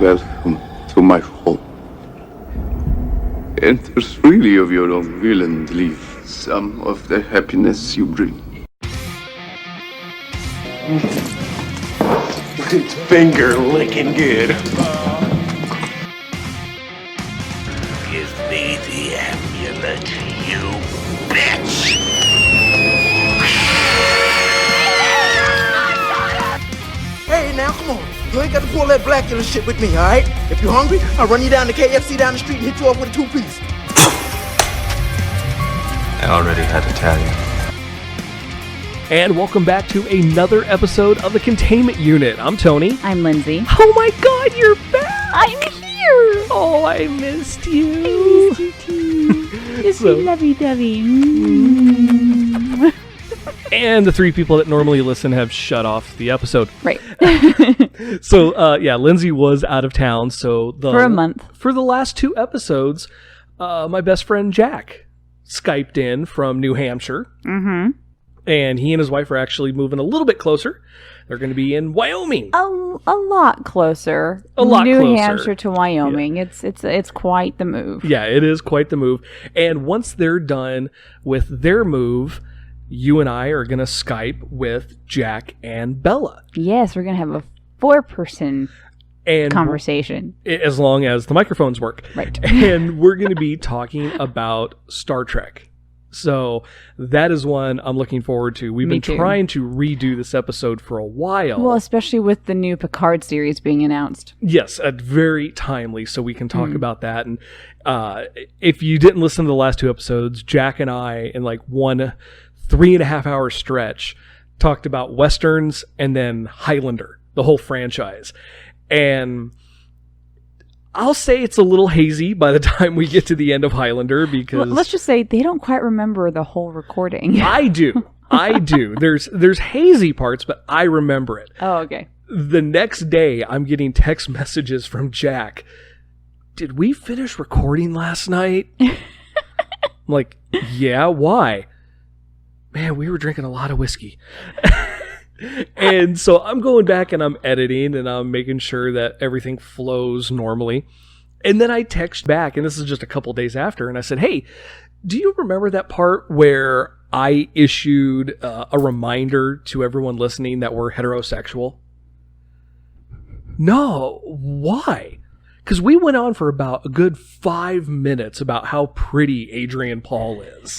Welcome to my home. Enter freely of your own will and leave some of the happiness you bring. It's finger licking good. Give me the amulet, you bitch! Hey, now, come on. You ain't got to pull that Blackula shit with me, all right? If you're hungry, I'll run you down to KFC down the street and hit you up with a 2-piece. I already had to tell you. And welcome back to another episode of the Containment Unit. I'm Tony. I'm Lindsey. Oh my god, you're back! I'm here! Oh, I missed you. I missed you too. It's so lovey-dovey. And the three people that normally listen have shut off the episode. Right. So, Lindsey was out of town. So for a month. For the last 2 episodes, my best friend Jack Skyped in from New Hampshire. Mm-hmm. And he and his wife are actually moving a little bit closer. They're going to be in Wyoming. A lot closer. New Hampshire to Wyoming. Yeah. It's quite the move. Yeah, it is quite the move. And once they're done with their move, you and I are going to Skype with Jack and Bella. Yes, we're going to have a 4-person conversation. As long as the microphones work. Right. And we're going to be talking about Star Trek. So that is one I'm looking forward to. We've been trying to redo this episode for a while. Well, especially with the new Picard series being announced. Yes, very timely, so we can talk about that. And if you didn't listen to the last 2 episodes, Jack and I, in like one 3.5-hour stretch, talked about Westerns and then Highlander, the whole franchise. And I'll say it's a little hazy by the time we get to the end of Highlander because... Let's just say they don't quite remember the whole recording. I do. There's hazy parts, but I remember it. Oh, okay. The next day, I'm getting text messages from Jack. Did we finish recording last night? I'm like, yeah, why? Man, we were drinking a lot of whiskey. And so I'm going back and I'm editing and I'm making sure that everything flows normally. And then I text back, and this is just a couple days after, and I said, hey, do you remember that part where I issued a reminder to everyone listening that we're heterosexual? No, why? Because we went on for about a good 5 minutes about how pretty Adrian Paul is.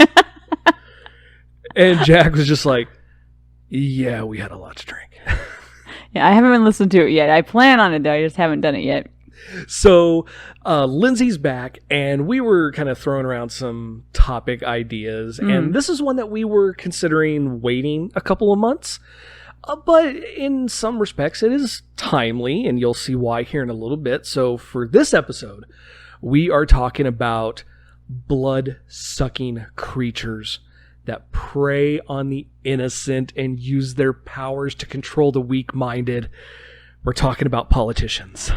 And Jack was just like, yeah, we had a lot to drink. Yeah, I haven't listened to it yet. I plan on it, though. I just haven't done it yet. So Lindsey's back, and we were kind of throwing around some topic ideas. And this is one that we were considering waiting a couple of months. But in some respects, it is timely, and you'll see why here in a little bit. So for this episode, we are talking about blood-sucking creatures that prey on the innocent and use their powers to control the weak-minded. We're talking about politicians.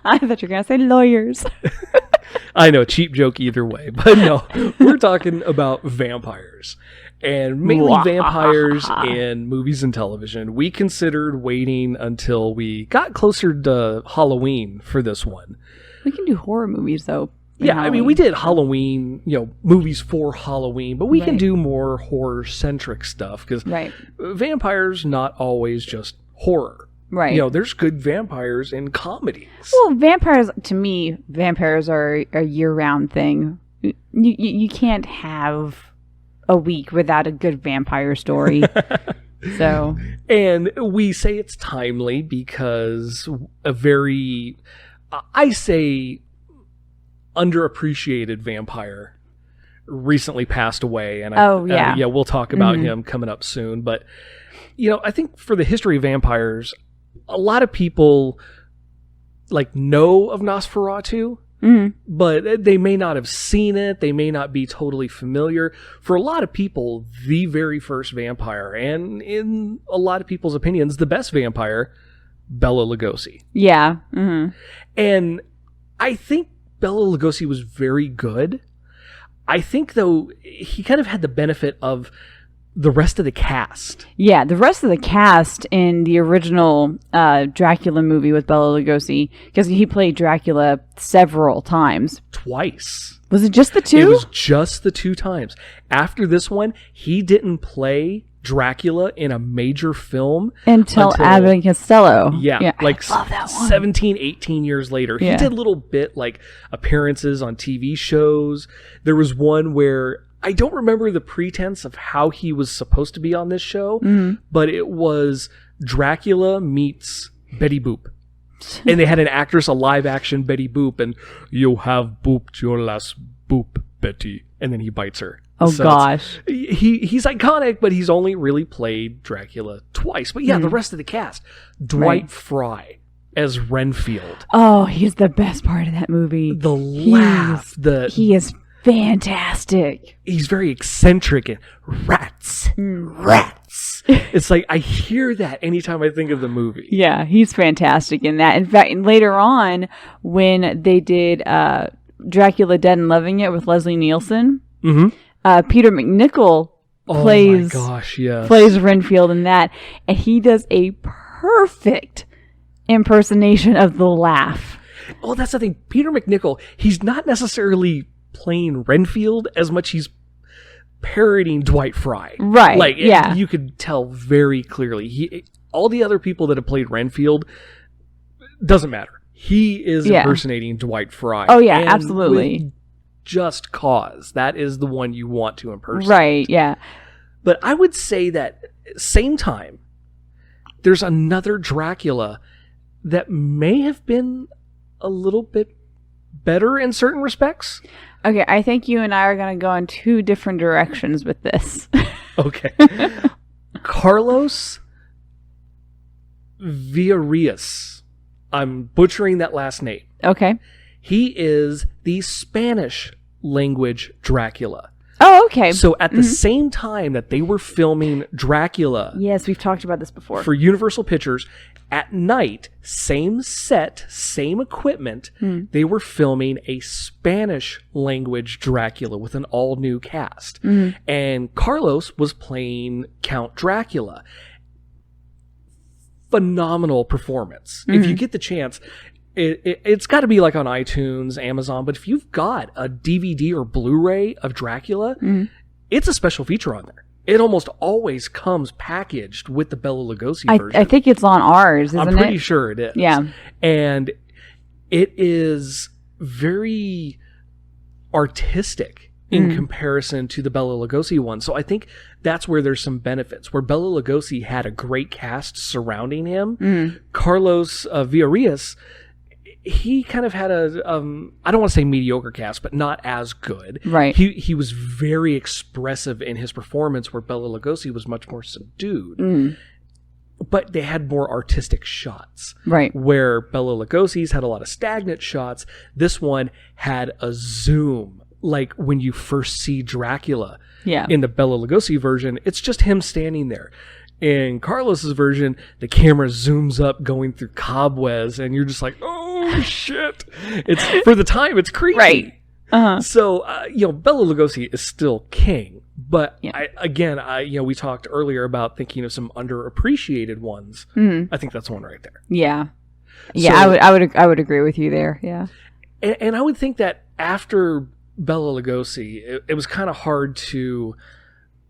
I thought you were going to say lawyers. I know, cheap joke either way. But no, we're talking about vampires. And mainly vampires in movies and television. We considered waiting until we got closer to Halloween for this one. We can do horror movies, though. Yeah, Halloween. I mean, we did Halloween, movies for Halloween, but we can do more horror-centric stuff because vampires not always just horror. Right. There's good vampires in comedies. Well, to me, vampires are a year-round thing. You can't have a week without a good vampire story. So, and we say it's timely because I say underappreciated vampire recently passed away, and we'll talk about him coming up soon. But I think for the history of vampires, a lot of people know of Nosferatu, but they may not have seen it. They may not be totally familiar. For a lot of people, the very first vampire, and in a lot of people's opinions, the best vampire, Bela Lugosi. Yeah. And I think Bela Lugosi was very good. I think, though, he kind of had the benefit of the rest of the cast. Yeah, the rest of the cast in the original Dracula movie with Bela Lugosi, because he played Dracula several times. Twice. Was it just the two? It was just the 2 times. After this one, he didn't play Dracula in a major film until Abbott and Costello. Yeah, like I love that one. 17, 18 years later. Yeah. He did little bit like appearances on TV shows. There was one where I don't remember the pretense of how he was supposed to be on this show, but it was Dracula meets Betty Boop. And they had an actress, a live action Betty Boop, and you have booped your last boop, Betty. And then he bites her. Oh, gosh. He's iconic, but he's only really played Dracula twice. But yeah, the rest of the cast. Dwight Fry as Renfield. Oh, he's the best part of that movie. The laugh. He is fantastic. He's very eccentric and rats. It's like I hear that anytime I think of the movie. Yeah, he's fantastic in that. In fact, later on, when they did Dracula Dead and Loving It with Leslie Nielsen, Peter McNichol plays Renfield in that, and he does a perfect impersonation of the laugh. Oh, that's the thing. Peter McNichol, he's not necessarily playing Renfield as much he's parodying Dwight Fry. Right. Like, yeah. You could tell very clearly. All the other people that have played Renfield, doesn't matter. He is impersonating Dwight Fry. Oh, yeah, and absolutely. With just cause. That is the one you want to impersonate. Right, yeah. But I would say that same time, there's another Dracula that may have been a little bit better in certain respects. Okay, I think you and I are going to go in 2 different directions with this. Okay. Carlos Villarreal. I'm butchering that last name. Okay. He is the Spanish language Dracula. Oh, okay. So at the same time that they were filming Dracula. Yes, we've talked about this before. For Universal Pictures, at night, same set, same equipment, they were filming a Spanish language Dracula with an all new cast. And Carlos was playing Count Dracula. Phenomenal performance. If you get the chance, it's got to be like on iTunes, Amazon, but if you've got a DVD or Blu-ray of Dracula, it's a special feature on there. It almost always comes packaged with the Bela Lugosi version. I think it's on ours, isn't it? I'm pretty sure it is. Yeah. And it is very artistic in comparison to the Bela Lugosi one. So I think that's where there's some benefits. Where Bela Lugosi had a great cast surrounding him, Carlos Villarreal, he kind of had a, I don't want to say mediocre cast, but not as good. Right. He was very expressive in his performance, where Bela Lugosi was much more subdued. But they had more artistic shots. Right. Where Bela Lugosi's had a lot of stagnant shots. This one had a zoom. Like when you first see Dracula in the Bela Lugosi version, it's just him standing there. In Carlos's version, the camera zooms up going through cobwebs, and you're just like, oh, shit. It's for the time, it's creepy. Right. Uh-huh. So, Bela Lugosi is still king. But, we talked earlier about thinking of some underappreciated ones. I think that's one right there. Yeah. Yeah, So, I would agree with you there, yeah. And I would think that after Bela Lugosi, it was kind of hard to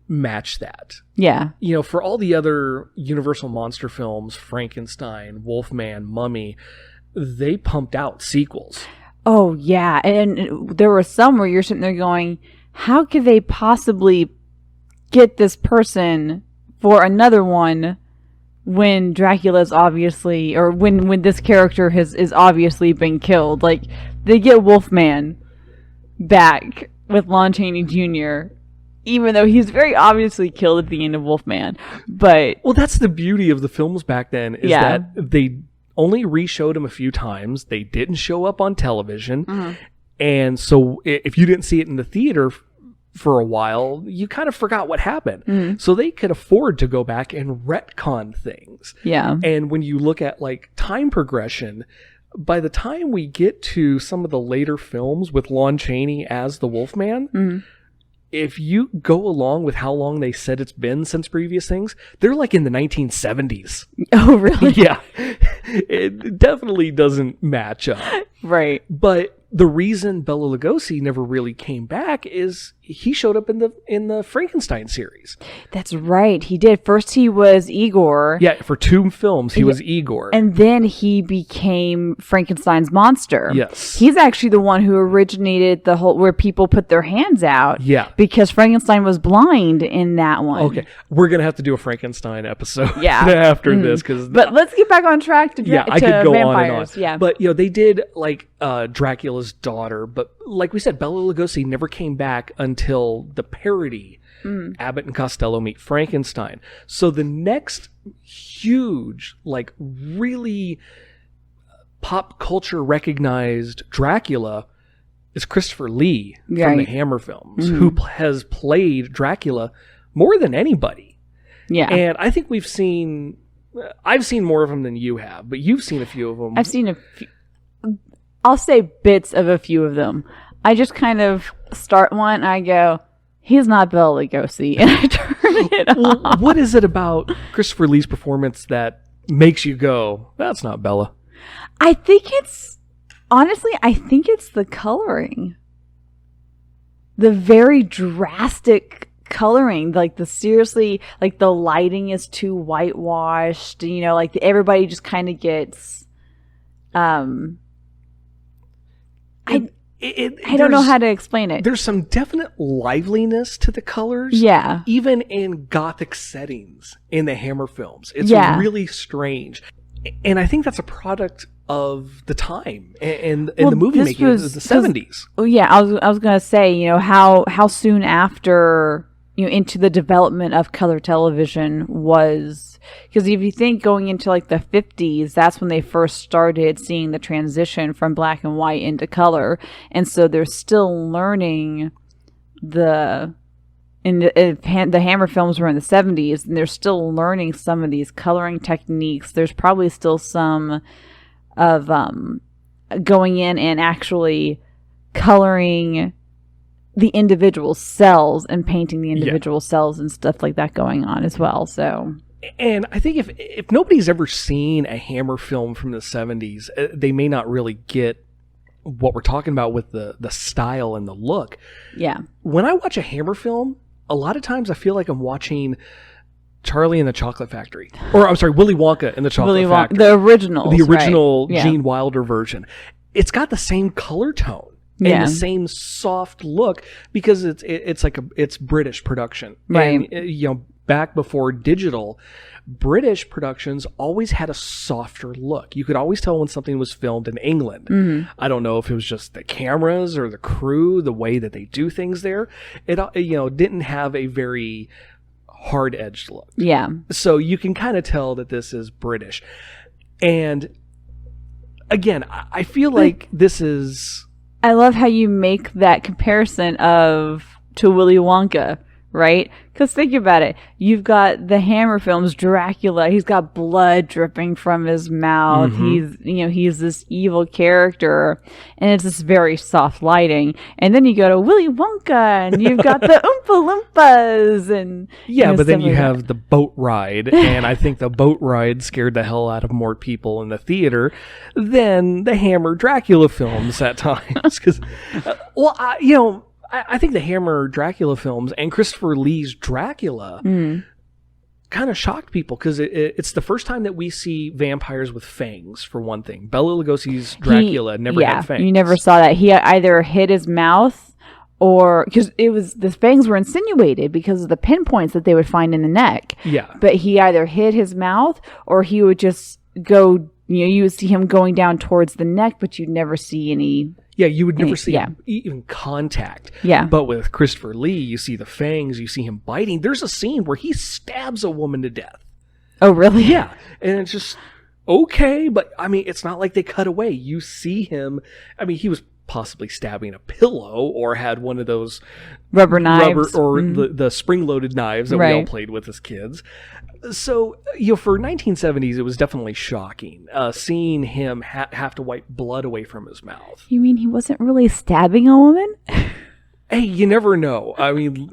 match that. Yeah. For all the other Universal monster films, Frankenstein, Wolfman, Mummy, they pumped out sequels. Oh, yeah. And there were some where you're sitting there going, how could they possibly get this person for another one when Dracula's obviously, or when this character is obviously been killed? Like, they get Wolfman back with Lon Chaney Jr., even though he's very obviously killed at the end of Wolfman. But well, that's the beauty of the films back then, is that they only re-showed him a few times. They didn't show up on television. And so if you didn't see it in the theater for a while, you kind of forgot what happened. So they could afford to go back and retcon things. Yeah. And when you look at like time progression, by the time we get to some of the later films with Lon Chaney as the Wolfman, if you go along with how long they said it's been since previous things, they're like in the 1970s. Oh, really? Yeah. It definitely doesn't match up. Right. But the reason Bela Lugosi never really came back is he showed up in the Frankenstein series. That's right. He did. First he was Igor. Yeah, for 2 films he was Igor. And then he became Frankenstein's monster. Yes. He's actually the one who originated the whole where people put their hands out. Yeah. Because Frankenstein was blind in that one. Okay. We're going to have to do a Frankenstein episode Yeah. after this. But let's get back on track to I could go vampires. on and on. Yeah. But, they did like Dracula's daughter. But like we said, Bela Lugosi never came back until the parody, Abbott and Costello Meet Frankenstein. So the next huge, like really pop culture recognized Dracula is Christopher Lee from the Hammer films, who has played Dracula more than anybody. Yeah. And I think I've seen more of them than you have, but you've seen a few of them. I've seen a few. I'll say bits of a few of them. I just kind of start one and I go, he's not Bela Lugosi, and I turn it off. What is it about Christopher Lee's performance that makes you go, that's not Bela? I think it's the coloring. The very drastic coloring, like the lighting is too whitewashed, like everybody just kind of gets I don't know how to explain it. There's some definite liveliness to the colors. Yeah. Even in gothic settings in the Hammer films. It's really strange. And I think that's a product of the time and the movie making of the 70s. Oh yeah, I was going to say, how soon after into the development of color television was, because if you think going into like the 50s, that's when they first started seeing the transition from black and white into color, and so they're still learning the Hammer films were in the 70s, and they're still learning some of these coloring techniques. There's probably still some of going in and actually coloring the individual cells and painting the individual cells and stuff like that going on as well. So, and I think if nobody's ever seen a Hammer film from the 70s, they may not really get what we're talking about with the style and the look. Yeah. When I watch a Hammer film, a lot of times I feel like I'm watching Charlie and the Chocolate Factory. Or, I'm sorry, Willy Wonka and the Chocolate Factory. The original. The original right. Gene Wilder version. It's got the same color tone. And the same soft look because it's British production. Right. And, back before digital, British productions always had a softer look. You could always tell when something was filmed in England. Mm-hmm. I don't know if it was just the cameras or the crew, the way that they do things there. It didn't have a very hard-edged look. Yeah. So you can kind of tell that this is British. And again, I feel like this is... I love how you make that comparison to Willy Wonka, right? Because think about it. You've got the Hammer films, Dracula. He's got blood dripping from his mouth. Mm-hmm. He's this evil character, and it's this very soft lighting. And then you go to Willy Wonka, and you've got the Oompa Loompas, and but then you have the boat ride, and I think the boat ride scared the hell out of more people in the theater than the Hammer Dracula films at times. Because, I think the Hammer Dracula films and Christopher Lee's Dracula kind of shocked people because it's the first time that we see vampires with fangs, for one thing. Bela Lugosi's Dracula never had fangs. You never saw that. He either hid his mouth or because the fangs were insinuated because of the pinpoints that they would find in the neck. Yeah. But he either hid his mouth or he would just go, you would see him going down towards the neck, but you'd never see any... Yeah, you would never see even contact. Yeah. But with Christopher Lee, you see the fangs, you see him biting. There's a scene where he stabs a woman to death. Oh, really? Yeah. And it's just, okay, but I mean, it's not like they cut away. You see him, I mean, he was possibly stabbing a pillow or had one of those rubber knives the spring-loaded knives that we all played with as kids. So, for 1970s, it was definitely shocking seeing him have to wipe blood away from his mouth. You mean he wasn't really stabbing a woman? Hey, you never know. I mean,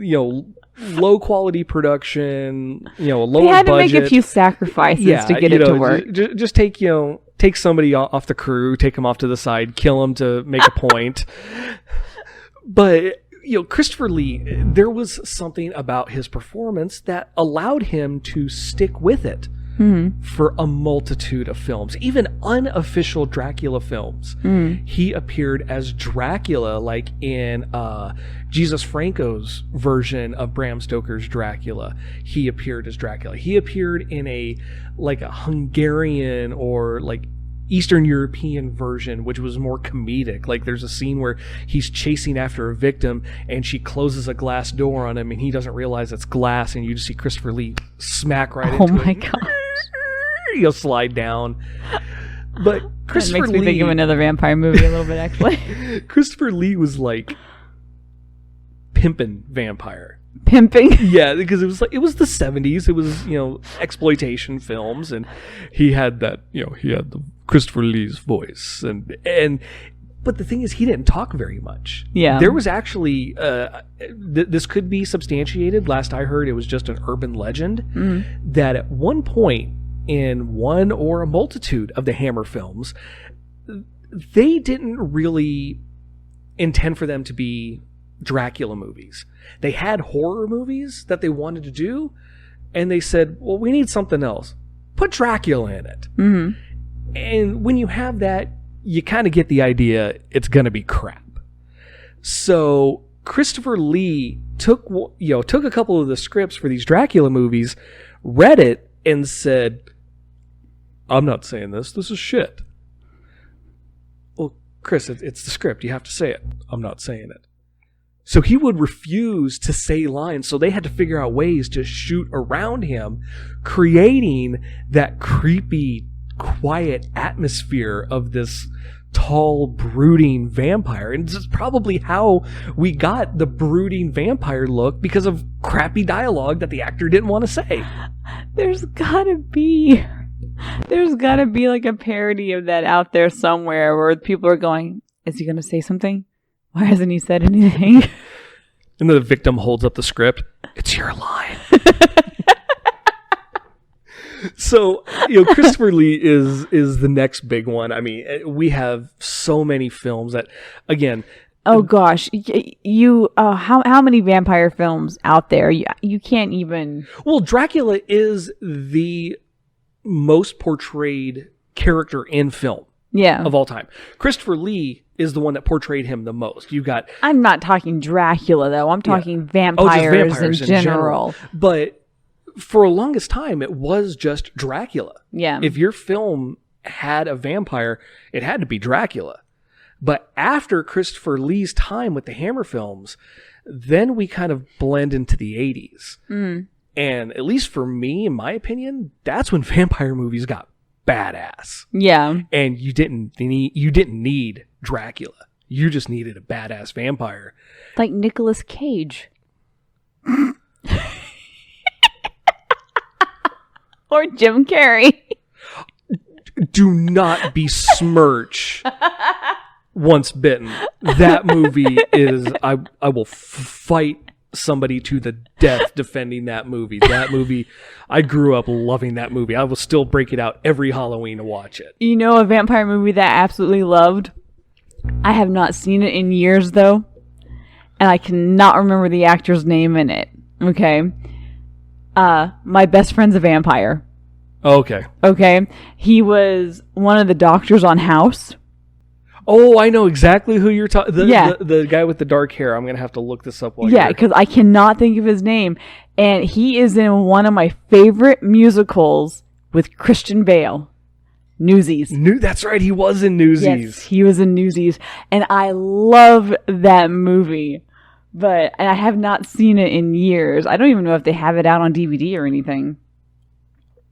low quality production, low They had to budget. make a few sacrifices to get it to work. Just take somebody off the crew, take them off to the side, kill them to make a point. But Christopher Lee, there was something about his performance that allowed him to stick with it for a multitude of films, even unofficial Dracula films. He appeared as Dracula, like in Jesus Franco's version of Bram Stoker's Dracula. He appeared as Dracula. He appeared in a Hungarian or like Eastern European version, which was more comedic. Like there's a scene where he's chasing after a victim and she closes a glass door on him and he doesn't realize it's glass, and you just see Christopher Lee smack right into it. Oh my god. He'll slide down. But Christopher That makes me think of another vampire movie a little bit, actually. Christopher Lee was like pimpin' vampire. Pimping? Yeah, because it was the 70s. It was, exploitation films, and he had that, he had the Christopher Lee's voice, but the thing is, he didn't talk very much. Yeah. There was actually this could be substantiated. Last I heard, it was just an urban legend that at one point in one or a multitude of the Hammer films, they didn't really intend for them to be Dracula movies. They had horror movies that they wanted to do, and they said, well, we need something else. Put Dracula in it. And when you have that, you kind of get the idea it's going to be crap. So Christopher Lee took a couple of the scripts for these Dracula movies, read it, and said, I'm not saying this. This is shit. Well, Chris, it's the script. You have to say it. I'm not saying it. So he would refuse to say lines, so they had to figure out ways to shoot around him, creating that creepy, quiet atmosphere of this tall, brooding vampire. And this is probably how we got the brooding vampire look, because of crappy dialogue that the actor didn't want to say. There's gotta be like a parody of that out there somewhere where people are going, is he gonna say something? Why hasn't he said anything? And the victim holds up the script. It's your line. So, Christopher Lee is the next big one. I mean, we have so many films that, again... Oh gosh, how many vampire films out there? You can't even... Well, Dracula is the most portrayed character in film. Yeah. Of all time. Christopher Lee is the one that portrayed him the most. You've got... I'm not talking Dracula, though. I'm talking vampires in general. But for the longest time, it was just Dracula. Yeah. If your film had a vampire, it had to be Dracula. But after Christopher Lee's time with the Hammer films, then we kind of blend into the 80s. And at least for me, in my opinion, that's when vampire movies got badass. Yeah. And you didn't need Dracula. You just needed a badass vampire. Like Nicolas Cage. Or Jim Carrey. Do not besmirch Once Bitten. That movie is... I will fight somebody to the death defending that movie. That movie, I grew up loving that movie. I will still break it out every Halloween to watch it. You know a vampire movie that I absolutely loved? I have not seen it in years, though. And I cannot remember the actor's name in it. Okay. My Best Friend's a Vampire. Okay. Okay. He was one of the doctors on House. Oh, I know exactly who you're talking. Yeah. The guy with the dark hair. I'm gonna have to look this up. Yeah, because I cannot think of his name, and he is in one of my favorite musicals with Christian Bale, Newsies. That's right. He was in Newsies. Yes, he was in Newsies, and I love that movie. And I have not seen it in years. I don't even know if they have it out on DVD or anything.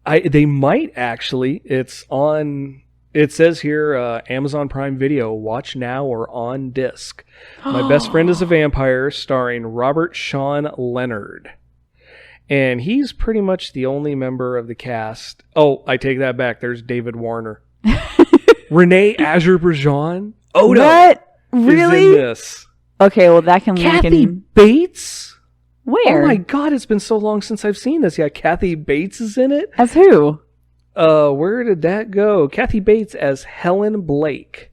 They might actually. It's on. It says here, Amazon Prime Video, watch now or on disc. My Best Friend is a Vampire, starring Robert Sean Leonard. And he's pretty much the only member of the cast. Oh, I take that back. There's David Warner. Renee Azerbaijan. Odo What? Really? is in this. Okay, well that can link Kathy in. Bates? Where? Oh my god, it's been so long since I've seen this. Yeah, Kathy Bates is in it. As who? Where did that go? Kathy Bates as Helen Blake.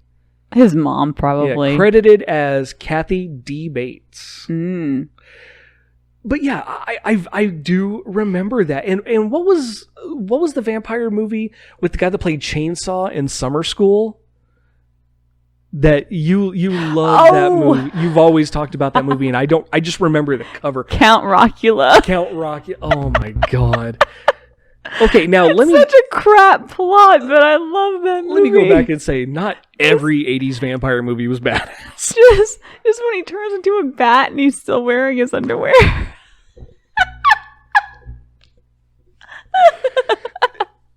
His mom, probably. Yeah, credited as Kathy D. Bates. Mm. But yeah, I do remember that. And what was the vampire movie with the guy that played Chainsaw in Summer School? That you love that movie. You've always talked about that movie, and I just remember the cover. Count Rockula. Count Rockula. Oh my god. Okay, now let me. Such a crap plot, but I love that movie. Let me go back and say, not every '80s vampire movie was badass. Just when he turns into a bat and he's still wearing his underwear.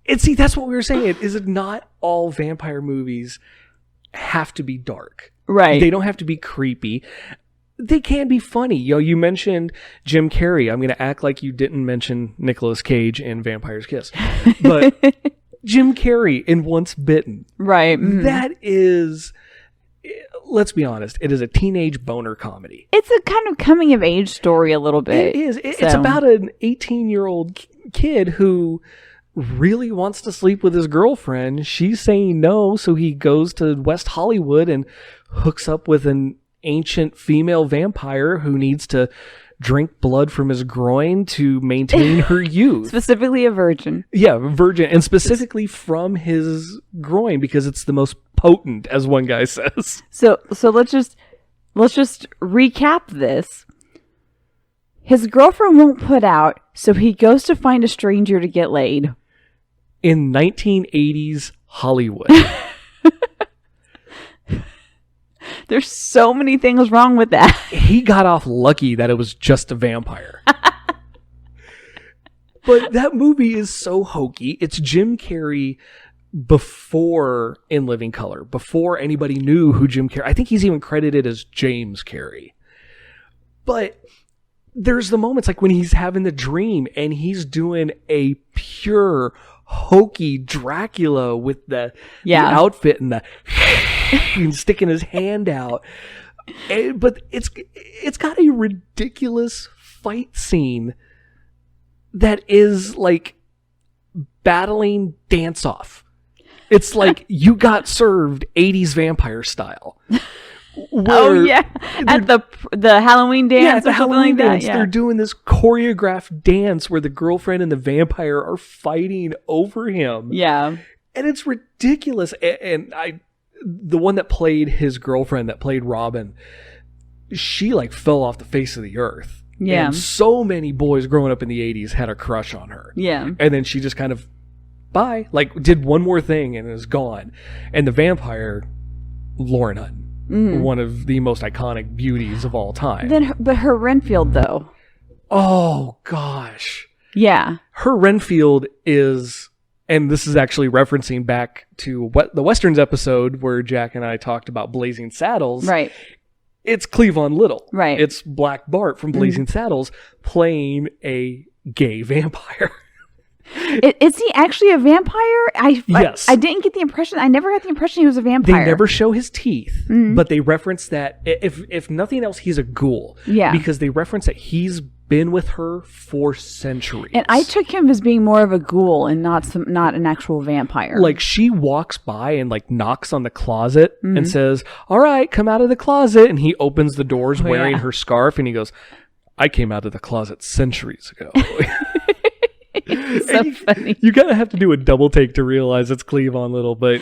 And see, that's what we were saying. Is it not all vampire movies have to be dark? Right. They don't have to be creepy. They can be funny. You mentioned Jim Carrey. I'm going to act like you didn't mention Nicolas Cage in Vampire's Kiss. But Jim Carrey in Once Bitten. Right. Mm-hmm. That is, let's be honest, it is a teenage boner comedy. It's a kind of coming of age story a little bit. It is. It's about an 18-year-old kid who really wants to sleep with his girlfriend. She's saying no, so he goes to West Hollywood and hooks up with an ancient female vampire who needs to drink blood from his groin to maintain her youth. Specifically a virgin. Yeah, virgin, and specifically from his groin because it's the most potent, as one guy says. So let's just recap this. His girlfriend won't put out, so he goes to find a stranger to get laid. In 1980s Hollywood. There's so many things wrong with that. He got off lucky that it was just a vampire. But that movie is so hokey. It's Jim Carrey before In Living Color, before anybody knew who Jim Carrey. I think he's even credited as James Carrey. But there's the moments like when he's having the dream and he's doing a pure hokey Dracula with the outfit and the and sticking his hand out. But it's got a ridiculous fight scene that is like battling dance-off. It's like you got served 80s vampire style. Oh yeah, at the Halloween dance or something like that. Yeah. They're doing this choreographed dance where the girlfriend and the vampire are fighting over him. Yeah, and it's ridiculous. And the one that played his girlfriend, that played Robin, she like fell off the face of the earth. Yeah, and so many boys growing up in the 80s had a crush on her. Yeah, and then she just kind of did one more thing and is gone. And the vampire, Lauren Hutton. One of the most iconic beauties of all time. But her Renfield, though. Oh, gosh. Yeah. Her Renfield is, and this is actually referencing back to the Westerns episode where Jack and I talked about Blazing Saddles. Right. It's Cleavon Little. Right. It's Black Bart from Blazing Saddles playing a gay vampire. Is he actually a vampire? Yes. I didn't get the impression. I never got the impression he was a vampire. They never show his teeth, but they reference that if nothing else, he's a ghoul. Yeah. Because they reference that he's been with her for centuries. And I took him as being more of a ghoul and not an actual vampire. Like she walks by and like knocks on the closet and says, "All right, come out of the closet." And he opens the doors wearing her scarf and he goes, "I came out of the closet centuries ago." So funny. You gotta have to do a double take to realize it's Cleavon Little, but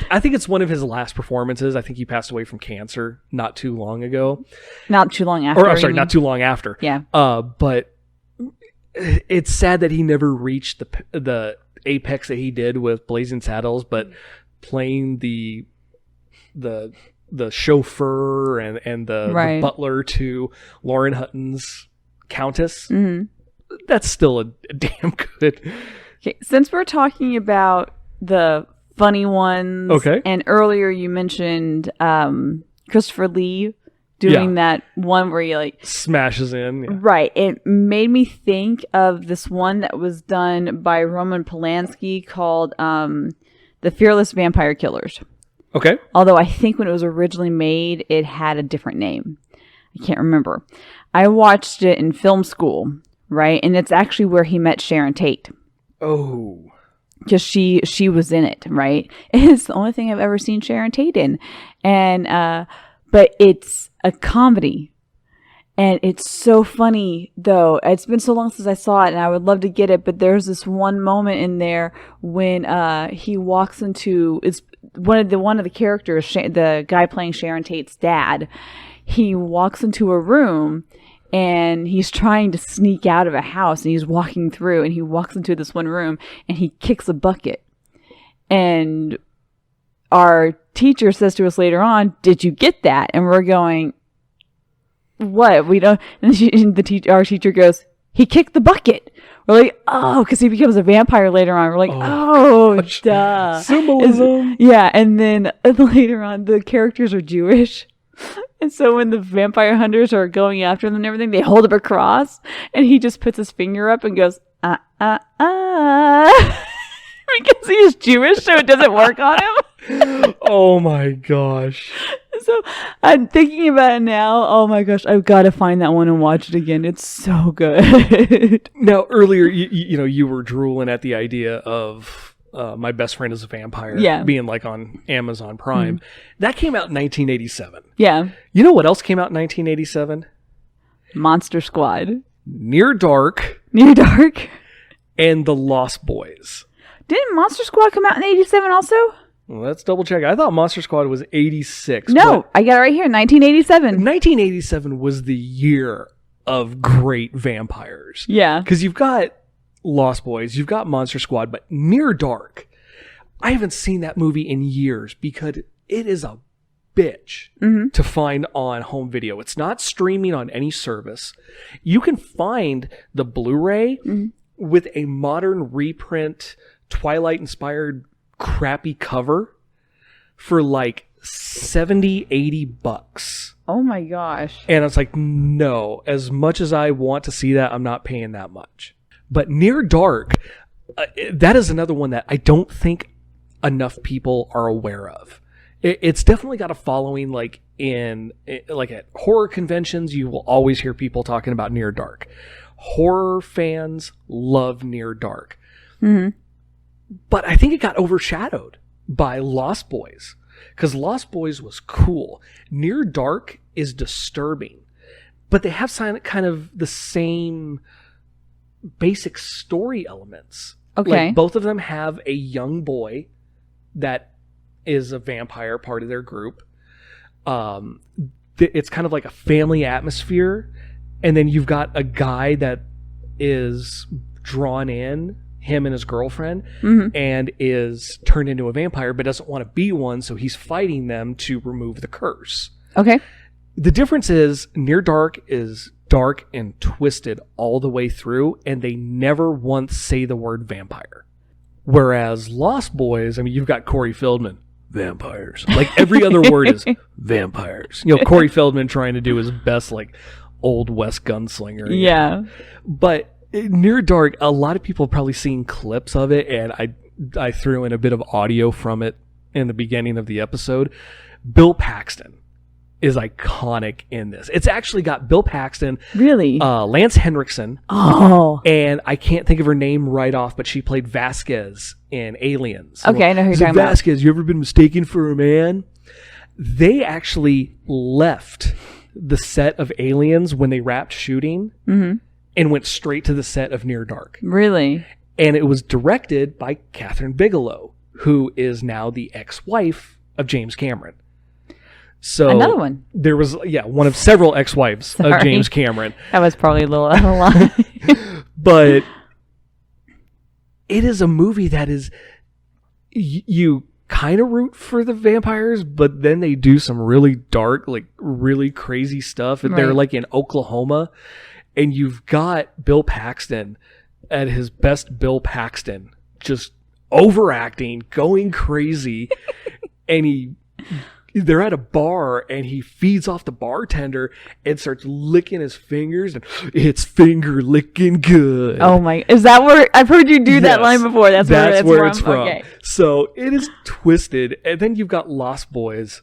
I think it's one of his last performances. I think he passed away from cancer not too long ago. Not too long after. Or I'm sorry, not too long after. Yeah. But it's sad that he never reached the apex that he did with Blazing Saddles, but playing the chauffeur and the butler to Lauren Hutton's Countess. Mm-hmm. That's still a damn good. Okay, since we're talking about the funny ones, and earlier you mentioned Christopher Lee doing that one where he like smashes in. Yeah. Right. It made me think of this one that was done by Roman Polanski called The Fearless Vampire Killers. Okay. Although I think when it was originally made, it had a different name. I can't remember. I watched it in film school, right? And it's actually where he met Sharon Tate. Oh. Because she was in it, right? It's the only thing I've ever seen Sharon Tate in. And, but it's a comedy. And it's so funny, though. It's been so long since I saw it, and I would love to get it. But there's this one moment in there when he walks into it's one of the characters, the guy playing Sharon Tate's dad. He walks into a room, and he's trying to sneak out of a house, and he's walking through, and he walks into this one room, and he kicks a bucket. And our teacher says to us later on, "Did you get that?" And we're going, "What? We don't." And our teacher goes, "He kicked the bucket." We're like, "Oh," because he becomes a vampire later on. We're like, "Oh, duh." Symbolism. Yeah, and then later on, the characters are Jewish. And so when the vampire hunters are going after them and everything, they hold up a cross, and he just puts his finger up and goes, because he's Jewish, so it doesn't work on him. Oh my gosh. So I'm thinking about it now. Oh my gosh, I've got to find that one and watch it again. It's so good. Now, earlier, you were drooling at the idea of My Best Friend is a Vampire being like on Amazon Prime. That came out in 1987. Yeah. You know what else came out in 1987? Monster Squad. Near Dark Near Dark. and The Lost Boys. Didn't Monster Squad come out in 87 also? Well, let's double check. I thought Monster Squad was 86. No, I got it right here, 1987. 1987 was the year of great vampires. Yeah. Because you've got Lost Boys, you've got Monster Squad, but Near Dark, I haven't seen that movie in years because it is a bitch to find on home video. It's not streaming on any service. You can find the Blu-ray with a modern reprint, Twilight-inspired crappy cover for like $70-$80. Oh my gosh. And it's like, no, as much as I want to see that, I'm not paying that much. But Near Dark, that is another one that I don't think enough people are aware of. It's definitely got a following, like at horror conventions, you will always hear people talking about Near Dark. Horror fans love Near Dark. But I think it got overshadowed by Lost Boys, because Lost Boys was cool. Near Dark is disturbing, but they have kind of the same basic story elements. Okay. Like, both of them have a young boy that is a vampire, part of their group. It's kind of like a family atmosphere, and then you've got a guy that is drawn in, him and his girlfriend, and is turned into a vampire but doesn't want to be one, so he's fighting them to remove the curse. Okay. The difference is Near Dark is dark and twisted all the way through, and they never once say the word vampire. Whereas Lost Boys, I mean, you've got Corey Feldman, vampires. Like, every other word is vampires. You know, Corey Feldman trying to do his best, like, Old West gunslinger. Yeah. But Near Dark, a lot of people have probably seen clips of it, and I threw in a bit of audio from it in the beginning of the episode. Bill Paxton is iconic in this. It's actually got Bill Paxton, Really? Lance Henriksen, Oh. and I can't think of her name right off, but she played Vasquez in Aliens. Okay, I know who you're talking about. Vasquez, you ever been mistaken for a man? They actually left the set of Aliens when they wrapped shooting and went straight to the set of Near Dark. Really? And it was directed by Catherine Bigelow, who is now the ex-wife of James Cameron. So Another one. There was, one of several ex-wives of Sorry. James Cameron. That was probably a little out of line. But it is a movie that is, you kind of root for the vampires, but then they do some really dark, like really crazy stuff. And they're Right. like in Oklahoma, and you've got Bill Paxton at his best Bill Paxton, just overacting, going crazy. And they're at a bar, and he feeds off the bartender and starts licking his fingers, and it's finger licking good. Oh my! Is that where I've heard you do that Yes, line before? That's where it's from. from. Okay. So it is twisted, and then you've got Lost Boys,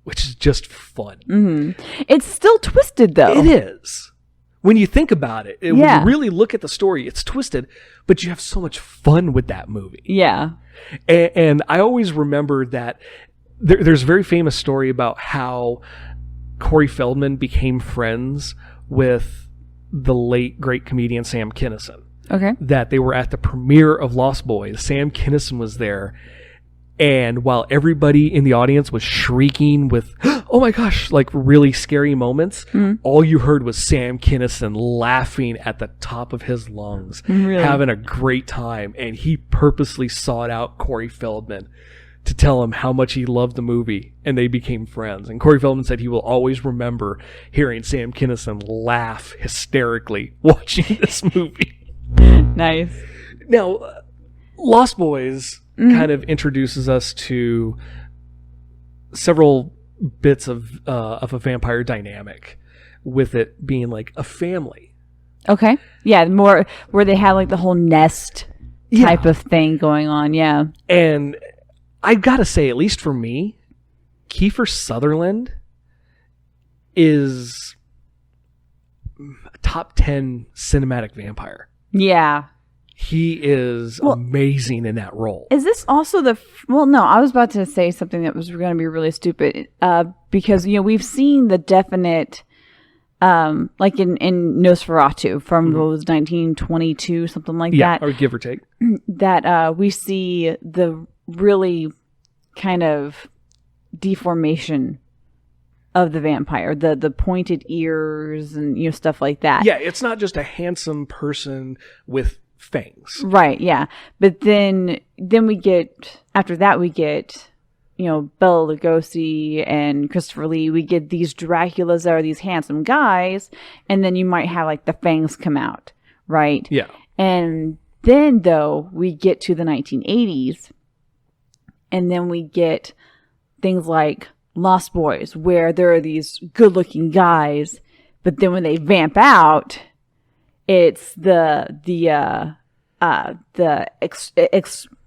which is just fun. It's still twisted, though. It is. When you think about it, when you really look at the story, it's twisted, but you have so much fun with that movie. Yeah. And I always remember that there's a very famous story about how Corey Feldman became friends with the late great comedian Sam Kinison. Okay. That they were at the premiere of Lost Boys. Sam Kinison was there. And while everybody in the audience was shrieking with, oh my gosh, like really scary moments, all you heard was Sam Kinison laughing at the top of his lungs, having a great time. And he purposely sought out Corey Feldman to tell him how much he loved the movie, and they became friends. And Corey Feldman said he will always remember hearing Sam Kinison laugh hysterically watching this movie. Nice. Now, Lost Boys kind of introduces us to several bits of a vampire dynamic, with it being like a family. Okay. Yeah, more where they have like the whole nest type of thing going on. Yeah. And I've got to say, at least for me, Kiefer Sutherland is a top 10 cinematic vampire. Yeah. He is amazing in that role. Is this also no, I was about to say something that was going to be really stupid, because, we've seen the definite, like in Nosferatu from what was 1922, something like that. Or give or take. That we see the really kind of deformation of the vampire, the pointed ears and, stuff like that. Yeah, it's not just a handsome person with fangs. Right, yeah. But then we get, after that we get, Bela Lugosi and Christopher Lee. We get these Draculas that are these handsome guys, and then you might have like the fangs come out, right? Yeah. And then though we get to the 1980s, and then we get things like Lost Boys, where there are these good-looking guys, but then when they vamp out, it's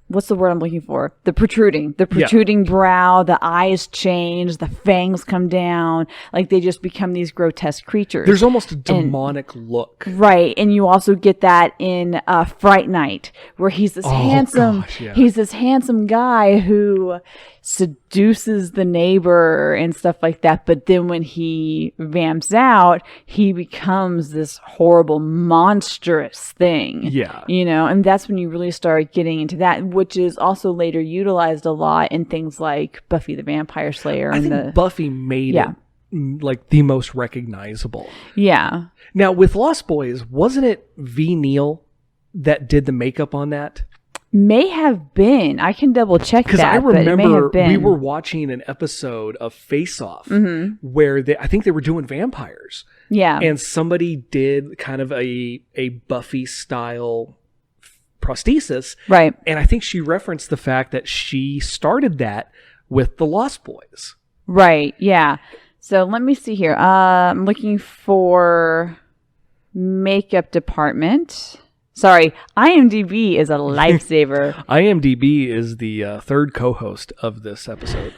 what's the word I'm looking for? The protruding brow, the eyes change, the fangs come down, like they just become these grotesque creatures. There's almost a demonic look. Right. And you also get that in Fright Night, where he's this he's this handsome guy who seduces the neighbor and stuff like that. But then when he vamps out, he becomes this horrible, monstrous thing. Yeah. And that's when you really start getting into that, which is also later utilized a lot in things like Buffy the Vampire Slayer. I think Buffy made it like the most recognizable. Yeah. Now with Lost Boys, wasn't it V. Neil that did the makeup on that? May have been. I can double check that. Because I remember we were been. watching an episode of Face Off where I think they were doing vampires. Yeah. And somebody did kind of a Buffy style prosthesis. Right. And I think she referenced the fact that she started that with the Lost Boys. Right. Yeah. So let me see here. I'm looking for makeup department. Sorry, IMDb is a lifesaver. IMDb is the third co-host of this episode.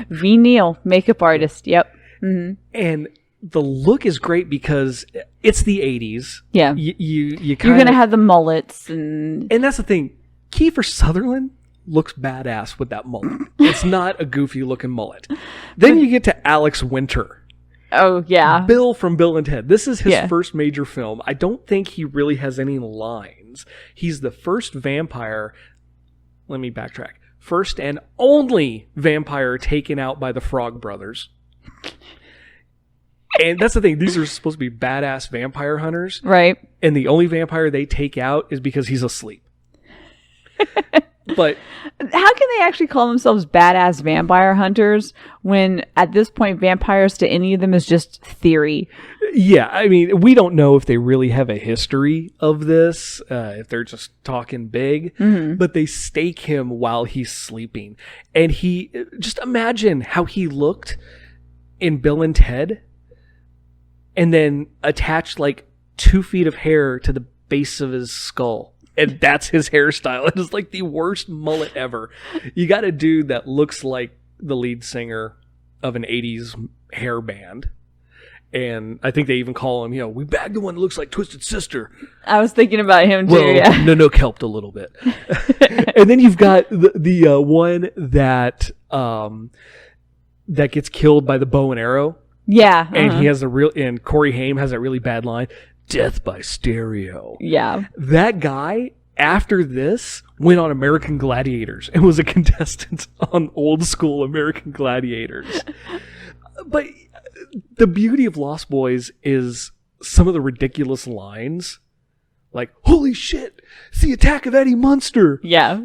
V. Neil, makeup artist. Yep. Mm-hmm. And the look is great because it's the 80s. Yeah. You're going to have the mullets. And that's the thing. Kiefer Sutherland looks badass with that mullet. It's not a goofy looking mullet. Then you get to Alex Winter. Oh, yeah. Bill from Bill and Ted. This is his first major film. I don't think he really has any lines. He's the first vampire. Let me backtrack. First and only vampire taken out by the Frog Brothers. And that's the thing. These are supposed to be badass vampire hunters. Right. And the only vampire they take out is because he's asleep. But how can they actually call themselves badass vampire hunters when at this point vampires to any of them is just theory? Yeah, I mean, we don't know if they really have a history of this, if they're just talking big, but they stake him while he's sleeping. And just imagine how he looked in Bill and Ted and then attached like 2 feet of hair to the base of his skull. And that's his hairstyle. It is like the worst mullet ever. You got a dude that looks like the lead singer of an 80s hair band. And I think they even call him, we bagged the one that looks like Twisted Sister. I was thinking about him too. Well, Yeah. no, helped a little bit. And then you've got the one that gets killed by the bow and arrow. Yeah. And he has and Corey Haim has that really bad line, "Death by stereo." Yeah. That guy, after this, went on American Gladiators and was a contestant on old school American Gladiators. But the beauty of Lost Boys is some of the ridiculous lines, like "Holy shit, it's the attack of Eddie Munster." Yeah.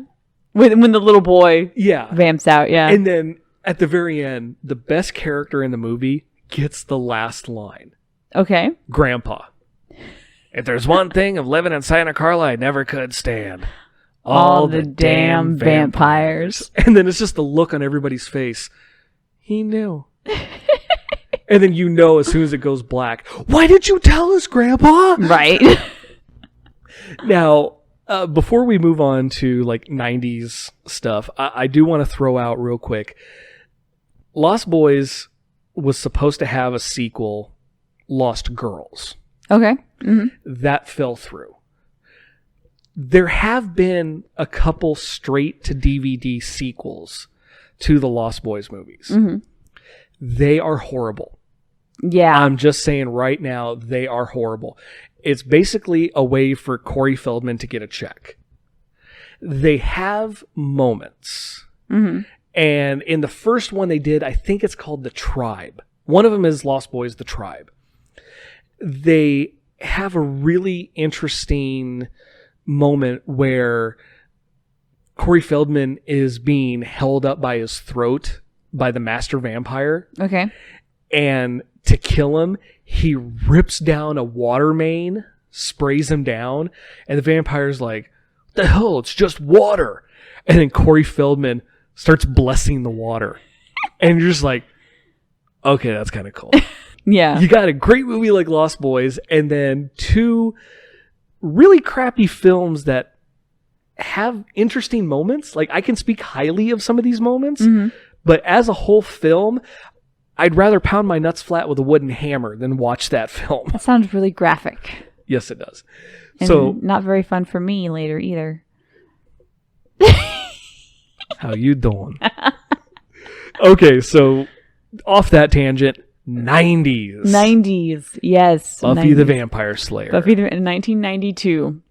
When the little boy vamps out, yeah. And then at the very end, the best character in the movie gets the last line. Okay. Grandpa. "If there's one thing of living inside a car I never could stand, all the damn vampires." And then it's just the look on everybody's face. He knew. And then as soon as it goes black, "Why did you tell us, Grandpa?" Right. Now, before we move on to 90s stuff, I do want to throw out real quick. Lost Boys was supposed to have a sequel, Lost Girls. Okay. Mm-hmm. That fell through. There have been a couple straight to DVD sequels to the Lost Boys movies. Mm-hmm. They are horrible. Yeah. I'm just saying right now, they are horrible. It's basically a way for Corey Feldman to get a check. They have moments. Mm-hmm. And in the first one they did, I think it's called The Tribe. One of them is Lost Boys, The Tribe. They have a really interesting moment where Corey Feldman is being held up by his throat by the master vampire. Okay. And to kill him, he rips down a water main, sprays him down, and the vampire's like, "What the hell? It's just water." And then Corey Feldman starts blessing the water. And you're just like, okay, that's kind of cool. Yeah. You got a great movie like Lost Boys, and then two really crappy films that have interesting moments. Like, I can speak highly of some of these moments, but as a whole film, I'd rather pound my nuts flat with a wooden hammer than watch that film. That sounds really graphic. Yes, it does. And so not very fun for me later either. How you doing? Okay, so off that tangent, 90s. 90s, yes. Buffy 90s. the Vampire Slayer. Buffy the 1992.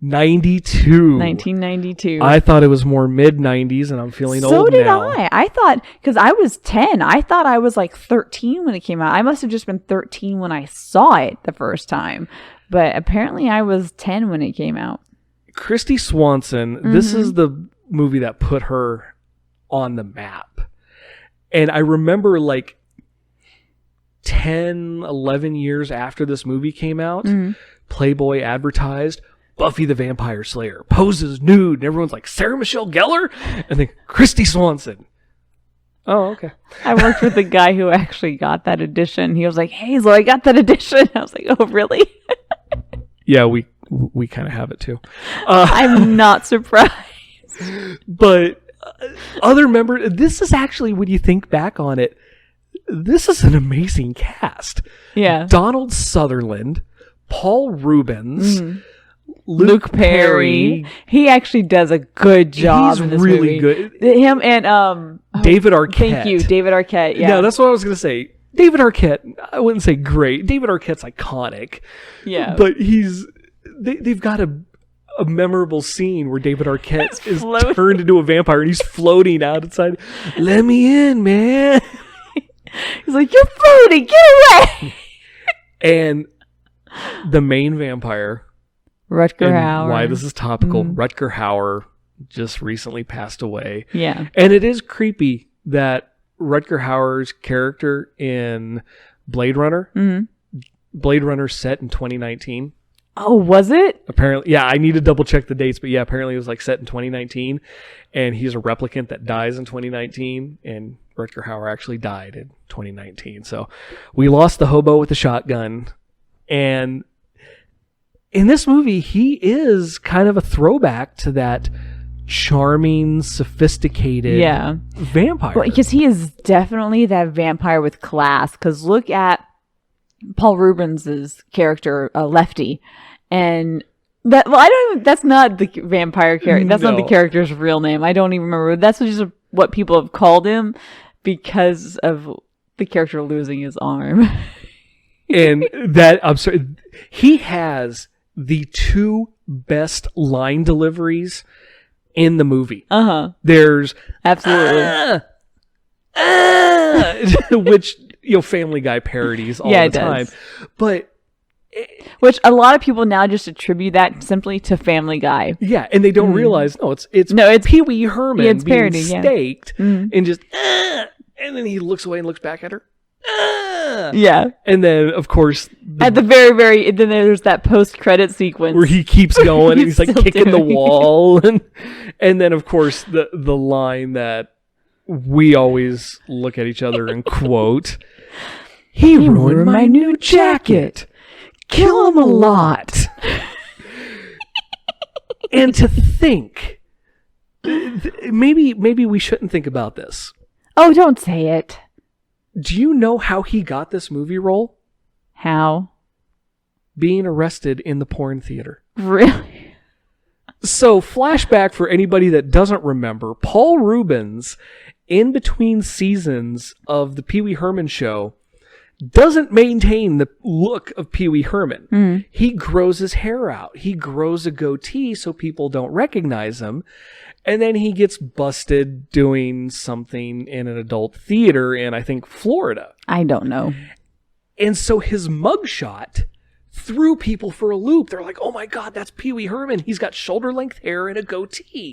1992. I thought it was more mid-90s, and I'm feeling old now. So did I. I thought, because I was 10, I thought I was like 13 when it came out. I must have just been 13 when I saw it the first time. But apparently I was 10 when it came out. Christy Swanson, this is the movie that put her on the map. And I remember 10, 11 years after this movie came out, Playboy advertised Buffy the Vampire Slayer poses nude, and everyone's like, Sarah Michelle Gellar? And then Christy Swanson. Oh, okay. I worked with a guy who actually got that edition. He was like, Hazel, I got that edition. I was like, oh, really? Yeah, we kind of have it too. I'm not surprised. But other members, this is actually, when you think back on it, this is an amazing cast. Yeah. Donald Sutherland, Paul Rubens, Luke Perry. He actually does a good job. He's in this really movie. good. Him and David Arquette. Thank you, David Arquette. Yeah, No, that's what I was going to say. David Arquette, I wouldn't say great. David Arquette's iconic. Yeah. But they've got a memorable scene where David Arquette is turned into a vampire and he's floating outside. Let me in, man. He's like, you're floating, get away. And the main vampire, Rutger Hauer. Why this is topical, Rutger Hauer just recently passed away. Yeah. And it is creepy that Rutger Hauer's character in Blade Runner, Blade Runner set in 2019. Oh, was it? Apparently, yeah, I need to double check the dates, but yeah, apparently it was set in 2019, and he's a replicant that dies in 2019, and Rutger Hauer actually died in 2019. So we lost the hobo with the shotgun, and in this movie, he is kind of a throwback to that charming, sophisticated vampire. Because he is definitely that vampire with class. Because look at Paul Rubens's character, Lefty, and that. Well, I don't even. That's not the vampire character. That's not the character's real name. I don't even remember. That's just what people have called him because of the character losing his arm. And that, I'm sorry, he has the 2 best line deliveries in the movie. There's absolutely which Family Guy parodies all the time, but which a lot of people now just attribute that simply to Family Guy. Yeah, and they don't realize it's Pee Wee Herman it's being parody, staked and just and then he looks away and looks back at her. Yeah, and then of course at the very then there's that post-credit sequence where he keeps going and he's like kicking the wall, and then of course the line that we always look at each other and quote, "He ruined my new jacket. Kill him a lot." And to think, maybe we shouldn't think about this. Oh, don't say it. Do you know how he got this movie role? How? Being arrested in the porn theater. Really? So, flashback for anybody that doesn't remember, Paul Rubens, in between seasons of the Pee Wee Herman show, doesn't maintain the look of Pee Wee Herman. He grows his hair out. He grows a goatee so people don't recognize him. And then he gets busted doing something in an adult theater in, I think, Florida. I don't know. And so his mugshot threw people for a loop. They're like, oh my God, that's Pee Wee Herman. He's got shoulder-length hair and a goatee.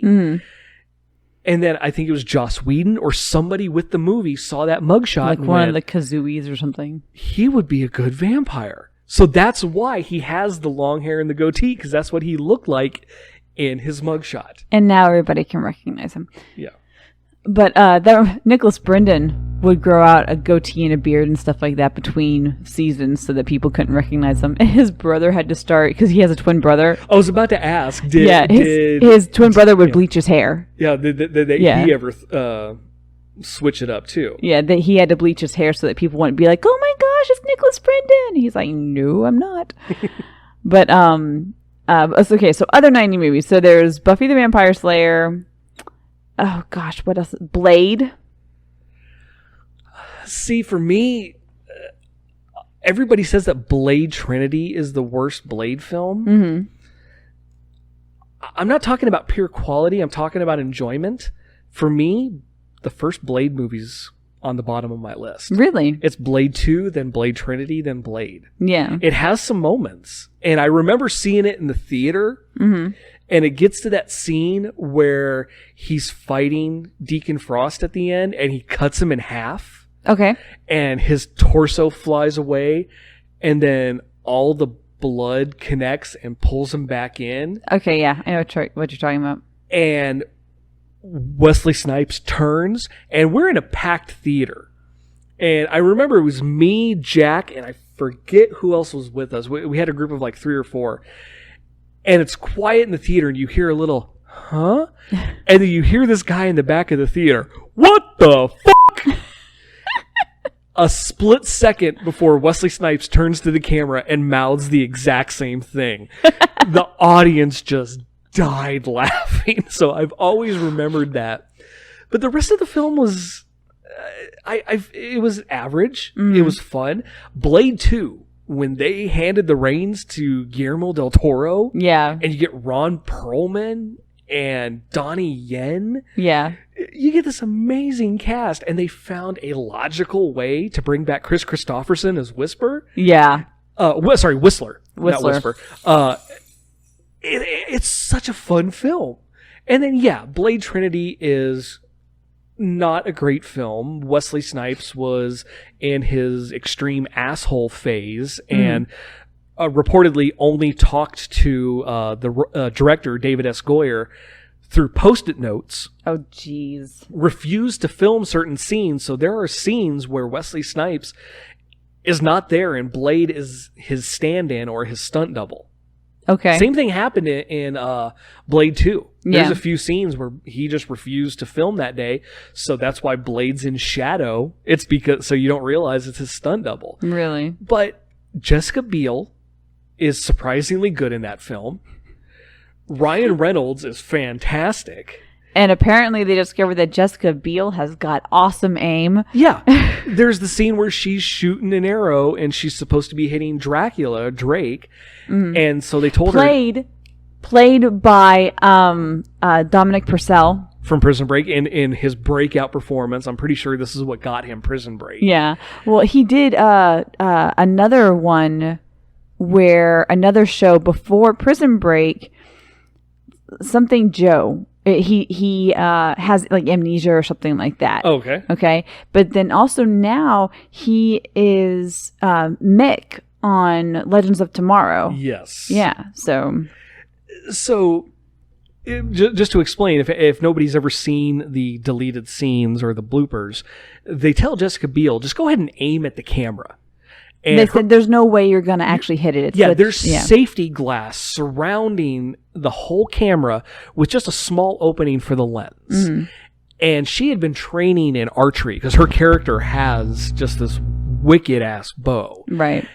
And then I think it was Joss Whedon or somebody with the movie saw that mugshot. Like and one went, of the Kazooies or something. He would be a good vampire. So that's why he has the long hair and the goatee, because that's what he looked like in his mugshot. And now everybody can recognize him. Yeah. But Nicholas Brendon would grow out a goatee and a beard and stuff like that between seasons so that people couldn't recognize him. And his brother had to start, because he has a twin brother. I was about to ask, his twin brother would bleach his hair. Yeah, did he ever switch it up too? Yeah, that he had to bleach his hair so that people wouldn't be like, oh my gosh, it's Nicholas Brendon. He's like, no, I'm not. But, okay, so other 90 movies. So there's Buffy the Vampire Slayer. Oh gosh, what else? Blade. See, for me, everybody says that Blade Trinity is the worst Blade film. I'm not talking about pure quality. I'm talking about enjoyment. For me, the first Blade movie's on the bottom of my list. Really? It's Blade 2, then Blade Trinity, then Blade. Yeah. It has some moments. And I remember seeing it in the theater. And it gets to that scene where he's fighting Deacon Frost at the end and he cuts him in half. Okay. And his torso flies away. And then all the blood connects and pulls him back in. Okay, yeah. I know what you're talking about. And Wesley Snipes turns, and we're in a packed theater. And I remember it was me, Jack, and I forget who else was with us. We had a group of like 3 or 4. And it's quiet in the theater, and you hear a little, huh? And then you hear this guy in the back of the theater, what the fuck? A split second before Wesley Snipes turns to the camera and mouths the exact same thing. The audience just died laughing. So I've always remembered that. But the rest of the film was, it was average. It was fun. Blade 2. When they handed the reins to Guillermo del Toro, and you get Ron Perlman and Donnie Yen, you get this amazing cast, and they found a logical way to bring back Chris Christopherson as Whisper. Whistler, not Whisper. It's such a fun film. And then, Blade Trinity is not a great film. Wesley Snipes was in his extreme asshole phase and reportedly only talked to the director, David S. Goyer, through Post-it notes. Oh, jeez. Refused to film certain scenes. So there are scenes where Wesley Snipes is not there and Blade is his stand-in or his stunt double. Okay. Same thing happened in Blade 2. There's Yeah. a few scenes where he just refused to film that day, so that's why Blade's in shadow. It's because so you don't realize it's his stunt double. Really? But Jessica Biel is surprisingly good in that film. Ryan Reynolds is fantastic. And apparently they discovered that Jessica Biel has got awesome aim. Yeah. There's the scene where she's shooting an arrow and she's supposed to be hitting Drake. And so they told her Played by Dominic Purcell. from Prison Break in his breakout performance. I'm pretty sure this is what got him Prison Break. Yeah. Well, he did another one where another show before Prison Break, something Joe. He has like amnesia or something like that. Okay. Okay. But then also now he is Mick on Legends of Tomorrow. Yes. Yeah. So just to explain, if nobody's ever seen the deleted scenes or the bloopers, they tell Jessica Biel, just go ahead and aim at the camera. And they said there's no way you're going to actually hit it. There's safety glass surrounding the whole camera with just a small opening for the lens. Mm-hmm. And she had been training in archery because her character has just this wicked ass bow. Right.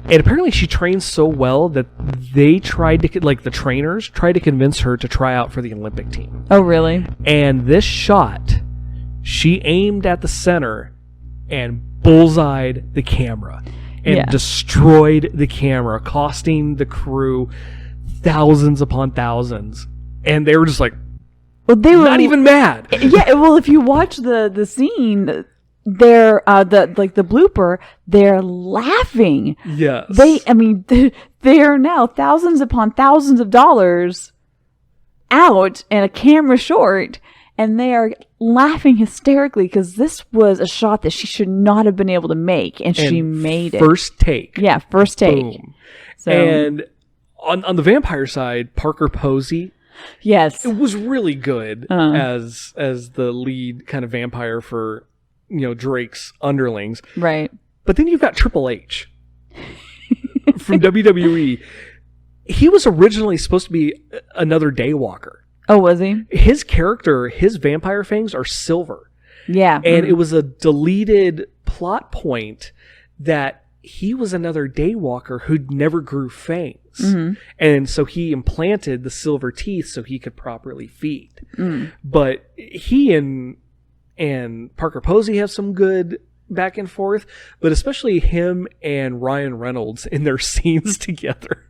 And apparently she trains so well that they tried to, like the trainers tried to convince her to try out for the Olympic team. Oh, really? And this shot, she aimed at the center and bullseyed the camera and destroyed the camera, costing the crew thousands upon thousands. And they were just like, well, they were not even mad. Yeah. Well, if you watch the scene, they're the blooper, they're laughing. Yes. They are now thousands upon thousands of dollars out and a camera short, and they are laughing hysterically because this was a shot that she should not have been able to make, and she made it. First take. Yeah, first take. Boom. So, and on the vampire side, Parker Posey, yes, it was really good as the lead kind of vampire for Drake's underlings. Right. But then you've got Triple H from WWE. He was originally supposed to be another Daywalker. Oh, was he? His character, his vampire fangs are silver. Yeah. And it was a deleted plot point that he was another Daywalker who never grew fangs. Mm-hmm. And so he implanted the silver teeth so he could properly feed. Mm. But he and Parker Posey have some good back and forth, but especially him and Ryan Reynolds in their scenes together.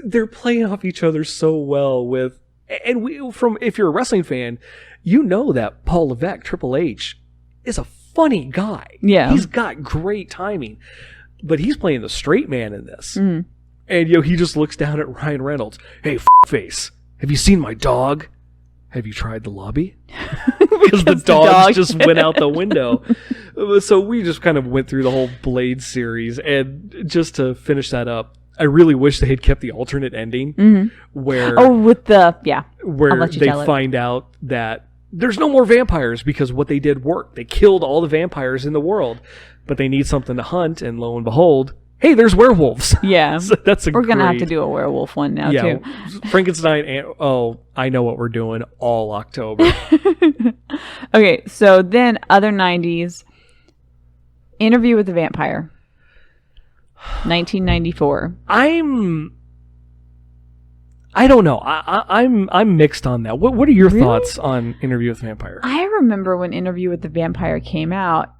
They're playing off each other so well with, and if you're a wrestling fan, you know that Paul Levesque, Triple H, is a funny guy. Yeah. He's got great timing, but he's playing the straight man in this. Mm. And he just looks down at Ryan Reynolds. Hey, face, have you seen my dog? Have you tried the lobby? Because the dogs just went out the window. So we just kind of went through the whole Blade series. And just to finish that up, I really wish they had kept the alternate ending where they find out that there's no more vampires because what they did worked. They killed all the vampires in the world, but they need something to hunt, and lo and behold, hey, there's werewolves. Yeah. So we're going to have to do a werewolf one now, too. Frankenstein and, I know what we're doing all October. Okay, so then other 90s, Interview with the Vampire. 1994. I don't know. I'm mixed on that. What are your thoughts on Interview with the Vampire? I remember when Interview with the Vampire came out.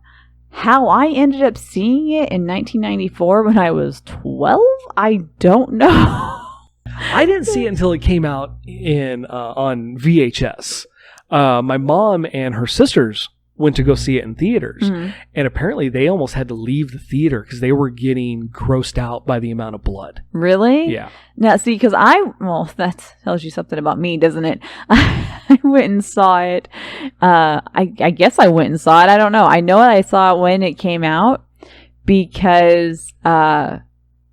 How I ended up seeing it in 1994 when I was 12, I don't know. I didn't see it until it came out on VHS. My mom and her sisters went to go see it in theaters, and apparently they almost had to leave the theater because they were getting grossed out by the amount of blood. Really? Yeah. Now, see, because that tells you something about me, doesn't it? I went and saw it. I guess I went and saw it. I don't know. I know I saw it when it came out because I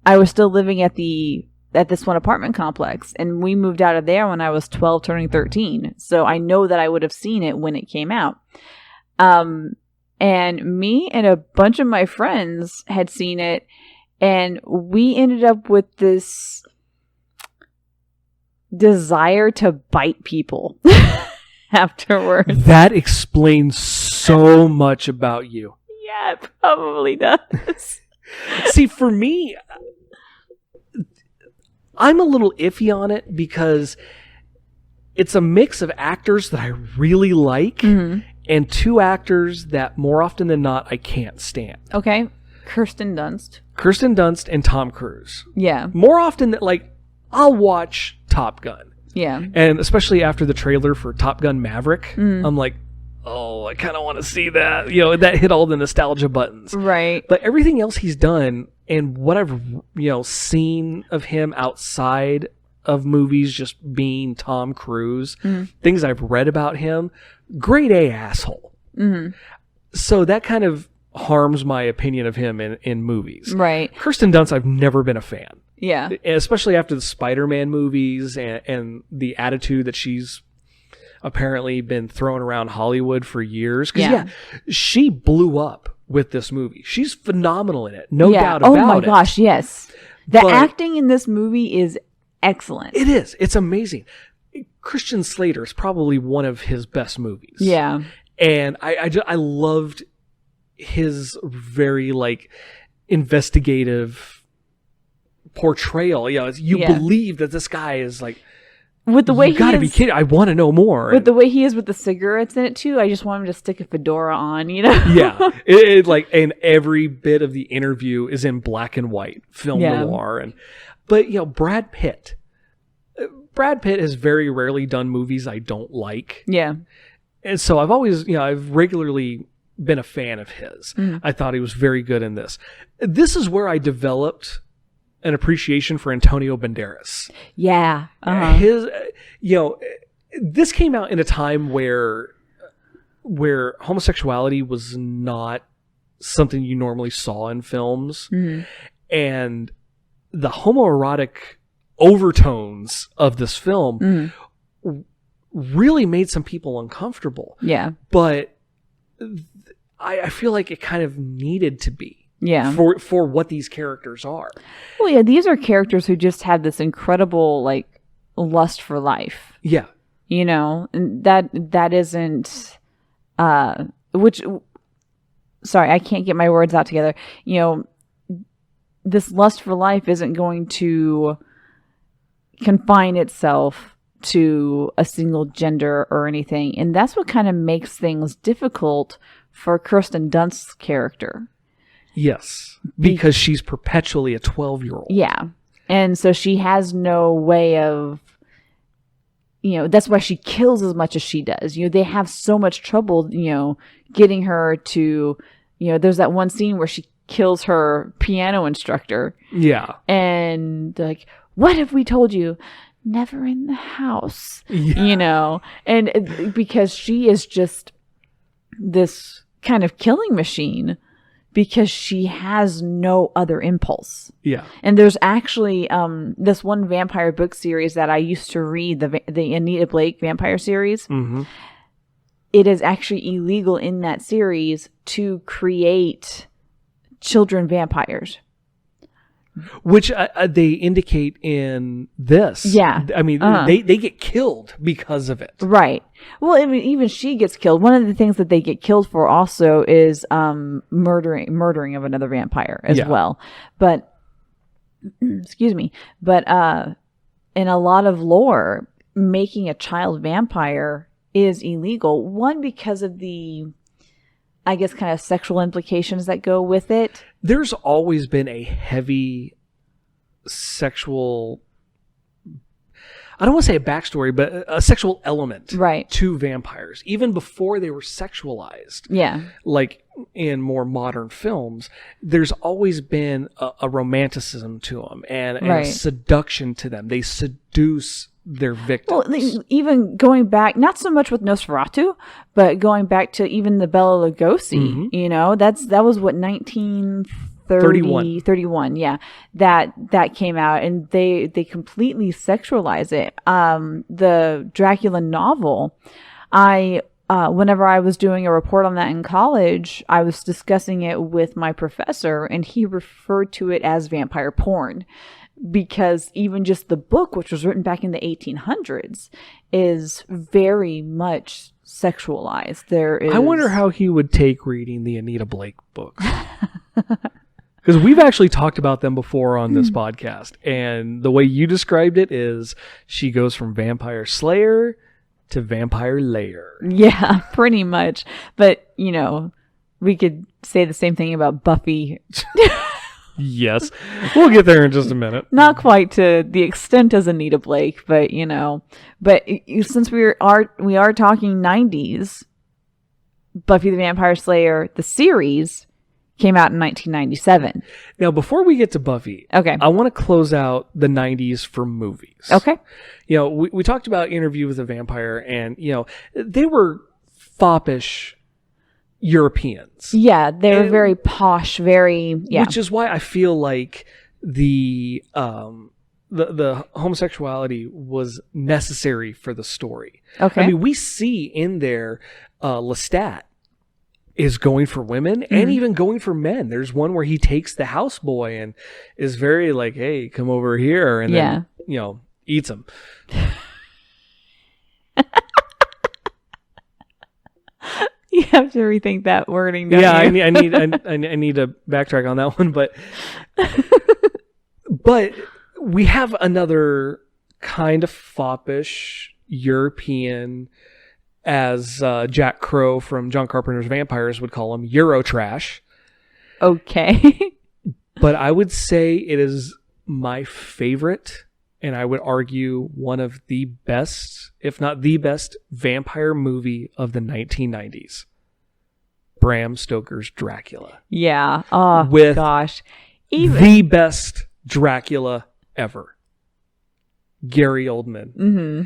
was still living at this one apartment complex, and we moved out of there when I was 12 turning 13. So I know that I would have seen it when it came out. And me and a bunch of my friends had seen it, and we ended up with this desire to bite people afterwards. That explains so much about you. Yeah, it probably does. See, for me, I'm a little iffy on it because it's a mix of actors that I really like and two actors that more often than not I can't stand. Okay. Kirsten Dunst and Tom Cruise. Yeah. More often than, like, I'll watch Top Gun. Yeah. And especially after the trailer for Top Gun Maverick, I'm like, oh, I kind of want to see that. You know, that hit all the nostalgia buttons. Right. But everything else he's done and what I've, seen of him outside of movies, just being Tom Cruise, things I've read about him, grade A asshole. So that kind of harms my opinion of him in movies. Right. Kirsten Dunst, I've never been a fan. Yeah. Especially after the Spider-Man movies and the attitude that she's apparently been throwing around Hollywood for years. Because, she blew up with this movie. She's phenomenal in it. No doubt about it. Oh my gosh, yes. The acting in this movie is excellent. It is. It's amazing. Christian Slater is probably one of his best movies. Yeah. And I loved his very, like, investigative portrayal. You believe that this guy is, like, with the way you gotta be kidding. I want to know more. With the way he is with the cigarettes in it too, I just want him to stick a fedora on, Yeah. It like, and every bit of the interview is in black and white, film noir. But Brad Pitt has very rarely done movies I don't like. Yeah. And so I've always, I've regularly been a fan of his. I thought he was very good in this. This is where I developed an appreciation for Antonio Banderas. Yeah. His, this came out in a time where homosexuality was not something you normally saw in films. And the homoerotic overtones of this film really made some people uncomfortable. Yeah. But I feel like it kind of needed to be. Yeah. For what these characters are. Well, yeah, these are characters who just have this incredible, like, lust for life. Yeah. And that isn't sorry, I can't get my words out together. This lust for life isn't going to confine itself to a single gender or anything. And that's what kind of makes things difficult for Kirsten Dunst's character. Yes, because she's perpetually a 12-year-old. Yeah. And so she has no way of, that's why she kills as much as she does. They have so much trouble, getting her to, there's that one scene where she kills her piano instructor. Yeah. And like, what have we told you? Never in the house. Yeah. And because she is just this kind of killing machine. Because she has no other impulse. Yeah. And there's actually this one vampire book series that I used to read, the Anita Blake vampire series. It is actually illegal in that series to create children vampires. Which they indicate in this. Yeah. I mean, they get killed because of it. Right. Well, I mean, even she gets killed. One of the things that they get killed for also is murdering of another vampire as well. But, excuse me. But in a lot of lore, making a child vampire is illegal. One, because of the, I guess, kind of sexual implications that go with it. There's always been a heavy sexual, I don't want to say a backstory, but a sexual element to vampires, even before they were sexualized. Yeah. Like in more modern films, there's always been a romanticism to them and a seduction to them. They seduce their victims. Well, even going back, not so much with Nosferatu, but going back to even the Bela Lugosi, that was what, 1931, yeah, that came out, and they completely sexualize it. The Dracula novel, whenever I was doing a report on that in college, I was discussing it with my professor, and he referred to it as vampire porn. because even just the book, which was written back in the 1800s, is very much sexualized. I wonder how he would take reading the Anita Blake books. Because we've actually talked about them before on this podcast. And the way you described it is she goes from vampire slayer to vampire layer. Yeah, pretty much. But, you know, we could say the same thing about Buffy. Yes. We'll get there in just a minute. Not quite to the extent as Anita Blake, but, you know. But since we are talking 90s, Buffy the Vampire Slayer, the series, came out in 1997. Now, before we get to Buffy, Okay. I want to close out the 90s for movies. Okay. You know, we talked about Interview with a Vampire, and, you know, they were foppish Europeans. Yeah, they were very posh, very, yeah. Which is why I feel like the homosexuality was necessary for the story. Okay. I mean, we see in there Lestat is going for women and even going for men. There's one where he takes the houseboy and is very like, hey, come over here, and then, you know, eats him. You have to rethink that wording, don't Yeah, you? I need to backtrack on that one, but we have another kind of foppish European, as Jack Crow from John Carpenter's Vampires would call him, Eurotrash. Okay. But I would say it is my favorite, and I would argue one of the best, if not the best, vampire movie of the 1990s. Bram Stoker's Dracula. Yeah. Oh, With gosh. the best Dracula ever. Gary Oldman. Mm-hmm.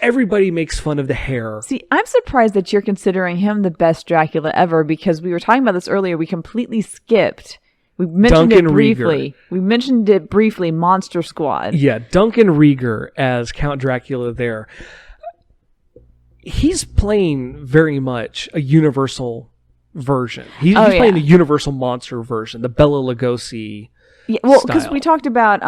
Everybody makes fun of the hair. See, I'm surprised that you're considering him the best Dracula ever, because we were talking about this earlier. We completely skipped. We mentioned Duncan it briefly. Rieger. We mentioned it briefly, Monster Squad. Yeah, Duncan Rieger as Count Dracula there. He's playing very much a Universal version. He's playing the Universal monster version, the Bela Lugosi Yeah, well, because style. we talked about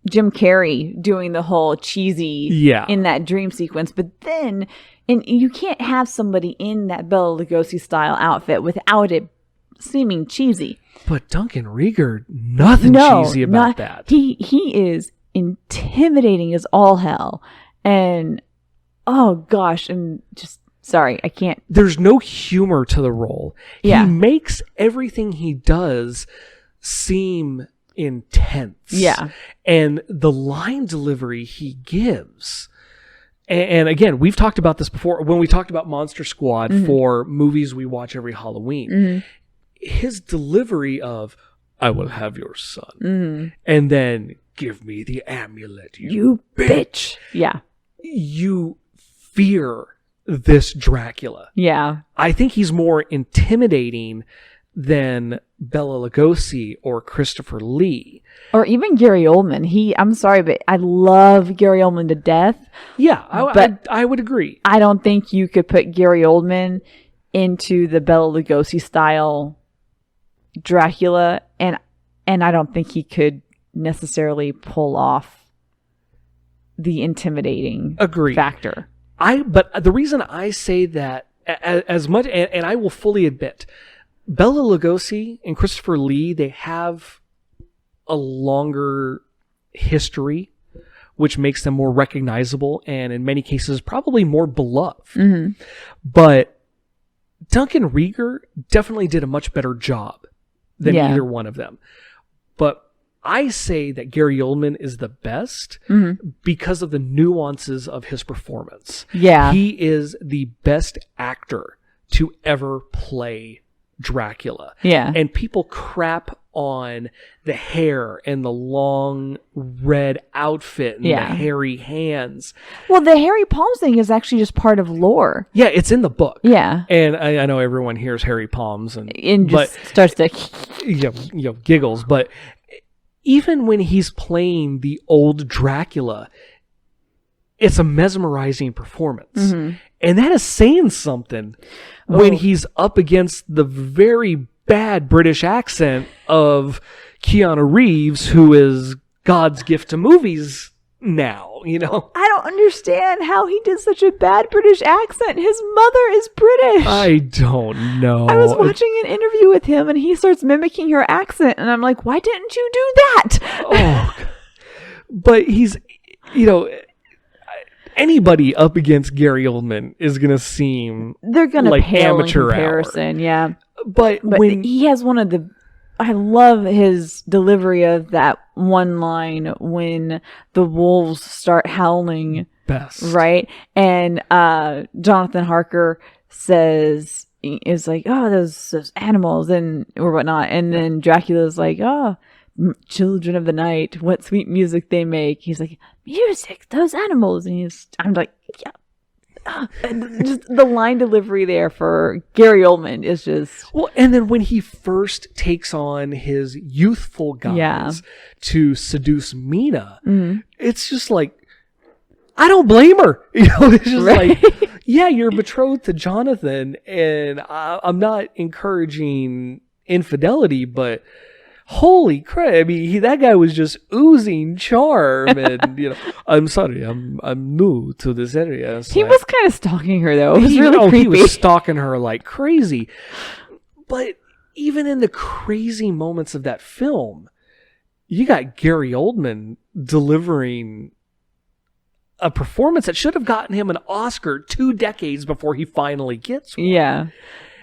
Jim Carrey doing the whole cheesy in that dream sequence, but then you can't have somebody in that Bela Lugosi style outfit without it seeming cheesy. But Duncan Rieger, nothing cheesy about that. He is intimidating as all hell, and oh gosh, and just sorry, I can't. There's no humor to the role. Yeah. He makes everything he does seem intense. Yeah. And the line delivery he gives. And again, we've talked about this before when we talked about Monster Squad for movies we watch every Halloween. His delivery of, I will have your son, and then give me the amulet, you bitch. Yeah. You fear this Dracula. Yeah. I think he's more intimidating than Bela Lugosi or Christopher Lee. Or even Gary Oldman. I'm sorry, but I love Gary Oldman to death. Yeah, But I would agree. I don't think you could put Gary Oldman into the Bela Lugosi style Dracula, and I don't think he could necessarily pull off the intimidating factor. But the reason I say that as much, and I will fully admit, Bela Lugosi and Christopher Lee, they have a longer history, which makes them more recognizable and in many cases probably more beloved. But Duncan Rieger definitely did a much better job than either one of them. But I say that Gary Oldman is the best because of the nuances of his performance. Yeah. He is the best actor to ever play Dracula. Yeah. And people crap on the hair and the long red outfit and the hairy hands. Well, the hairy palms thing is actually just part of lore. Yeah, it's in the book. Yeah. And I know everyone hears hairy palms and just starts to giggles, but even when he's playing the old Dracula, it's a mesmerizing performance. And that is saying something when he's up against the very bad British accent of Keanu Reeves, who is God's gift to movies now, you know? I don't understand how he did such a bad British accent. His mother is British. I don't know. I was watching an interview with him and he starts mimicking her accent and I'm like, why didn't you do that? Oh, but he's, you know, anybody up against Gary Oldman is going to seem they're going to like pale amateur in comparison, hour. yeah. But when he has one of the, I love his delivery of that one line when the wolves start howling. Best. Right? And Jonathan Harker is like, oh, those animals and or whatnot. And then Dracula's like, oh, children of the night, what sweet music they make. He's like, music, those animals. And I'm like, yeah. And just the line delivery there for Gary Oldman is just well, and then when he first takes on his youthful guise to seduce Mina, it's just like, I don't blame her. You know, it's just like, yeah, you're betrothed to Jonathan, and I'm not encouraging infidelity, but holy crap! I mean, that guy was just oozing charm, and you know, I'm sorry, I'm new to this area. He was kind of stalking her though. It was really creepy. He was stalking her like crazy. But even in the crazy moments of that film, you got Gary Oldman delivering a performance that should have gotten him an Oscar 2 decades before he finally gets one. Yeah.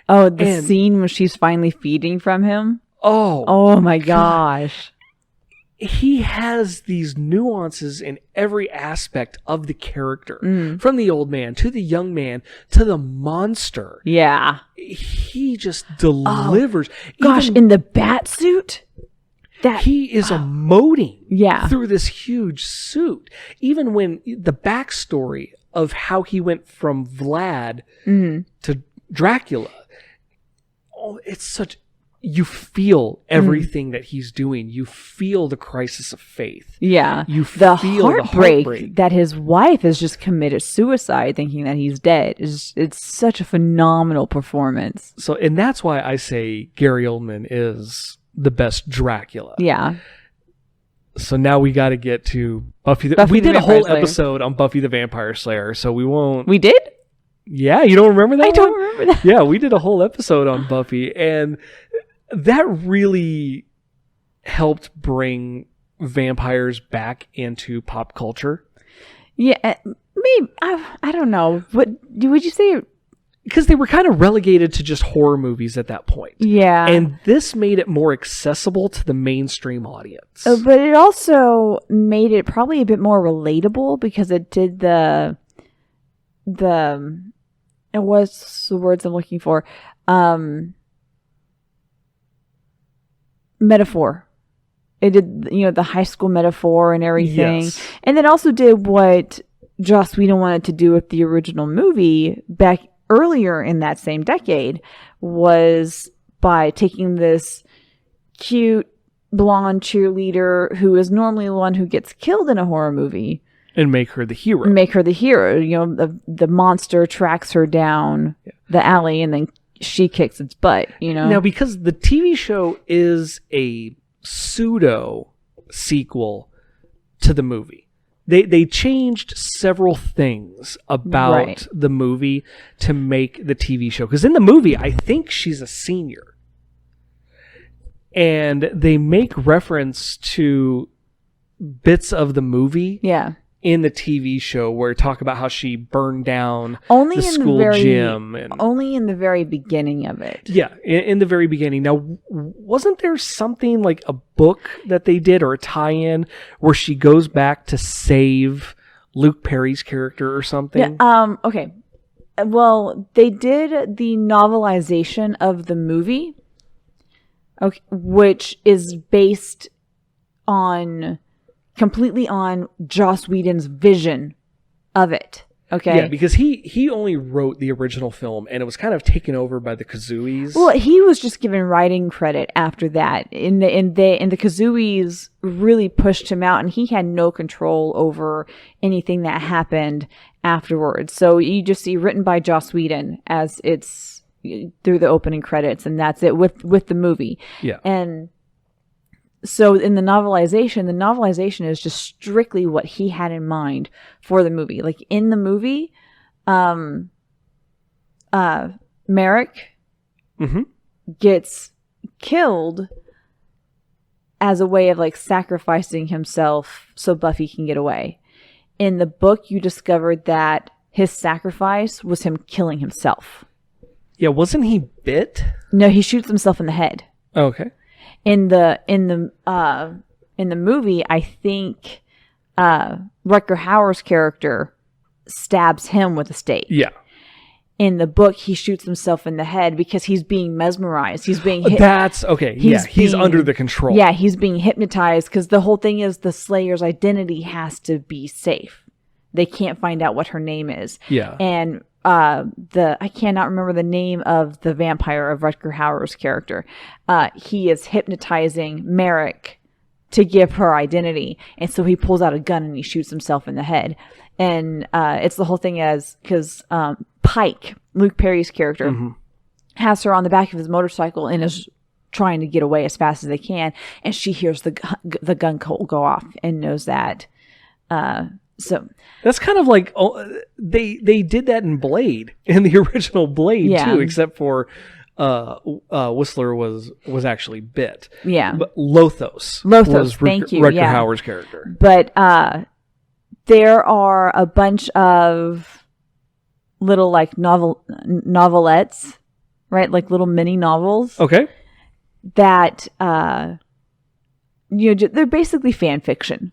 Oh, the scene when she's finally feeding from him. Oh my gosh. He has these nuances in every aspect of the character, from the old man to the young man to the monster. Yeah. He just delivers. Gosh, in the bat suit? He is emoting through this huge suit. Even when the backstory of how he went from Vlad to Dracula, it's such... You feel everything that he's doing. You feel the crisis of faith. Yeah. You feel the heartbreak that his wife has just committed suicide thinking that he's dead. It's such a phenomenal performance. So, and that's why I say Gary Oldman is the best Dracula. Yeah. So now we got to get to Buffy. We did a whole episode on Buffy the Vampire Slayer, so we won't. We did? Yeah, you don't remember that? I don't remember that. Yeah, we did a whole episode on Buffy, and that really helped bring vampires back into pop culture. Yeah, maybe. I don't know. Would you say? Because they were kind of relegated to just horror movies at that point. Yeah. And this made it more accessible to the mainstream audience. But it also made it probably a bit more relatable because it did what's the words I'm looking for? Metaphor. It did, the high school metaphor and everything. Yes. And then also did what Joss Whedon wanted to do with the original movie back earlier in that same decade, was by taking this cute blonde cheerleader who is normally the one who gets killed in a horror movie and make her the hero. The monster tracks her down the alley and then she kicks its butt, Now, because the TV show is a pseudo sequel to the movie. They changed several things about the movie to make the TV show. Because in the movie, I think she's a senior. And they make reference to bits of the movie in the TV show where talk about how she burned down the school gym. Only in the very beginning of it. Yeah, in the very beginning. Now, wasn't there something like a book that they did or a tie-in where she goes back to save Luke Perry's character or something? Yeah, okay. Well, they did the novelization of the movie, which is based completely on Joss Whedon's vision of it. Okay. Yeah, because he only wrote the original film and it was kind of taken over by the Kazooies. Well, he was just given writing credit after that. And the Kazooies really pushed him out and he had no control over anything that happened afterwards. So you just see written by Joss Whedon as it's through the opening credits and that's it with the movie. Yeah. And so in the novelization is just strictly what he had in mind for the movie. Like in the movie, Merrick gets killed as a way of like sacrificing himself so Buffy can get away. In the book, you discovered that his sacrifice was him killing himself. Yeah, wasn't he bit? No, he shoots himself in the head. Okay. In the movie, I think Rutger Hauer's character stabs him with a stake. Yeah. In the book, he shoots himself in the head because he's being mesmerized. He's being hit. That's okay. He's under the control. Yeah, he's being hypnotized because the whole thing is the Slayer's identity has to be safe. They can't find out what her name is. Yeah. And I cannot remember the name of the vampire of Rutger Hauer's character. He is hypnotizing Merrick to give her identity. And so he pulls out a gun and he shoots himself in the head. And it's the whole thing because Pike, Luke Perry's character, has her on the back of his motorcycle and is trying to get away as fast as they can. And she hears the gun go off and knows that. So that's kind of like they did that in Blade, in the original Blade too, except for Whistler was actually bit. Yeah, but Lothos was thank you. Rutger Hauer's character. But there are a bunch of little like novelettes, right? Like little mini novels. Okay. That they're basically fan fiction.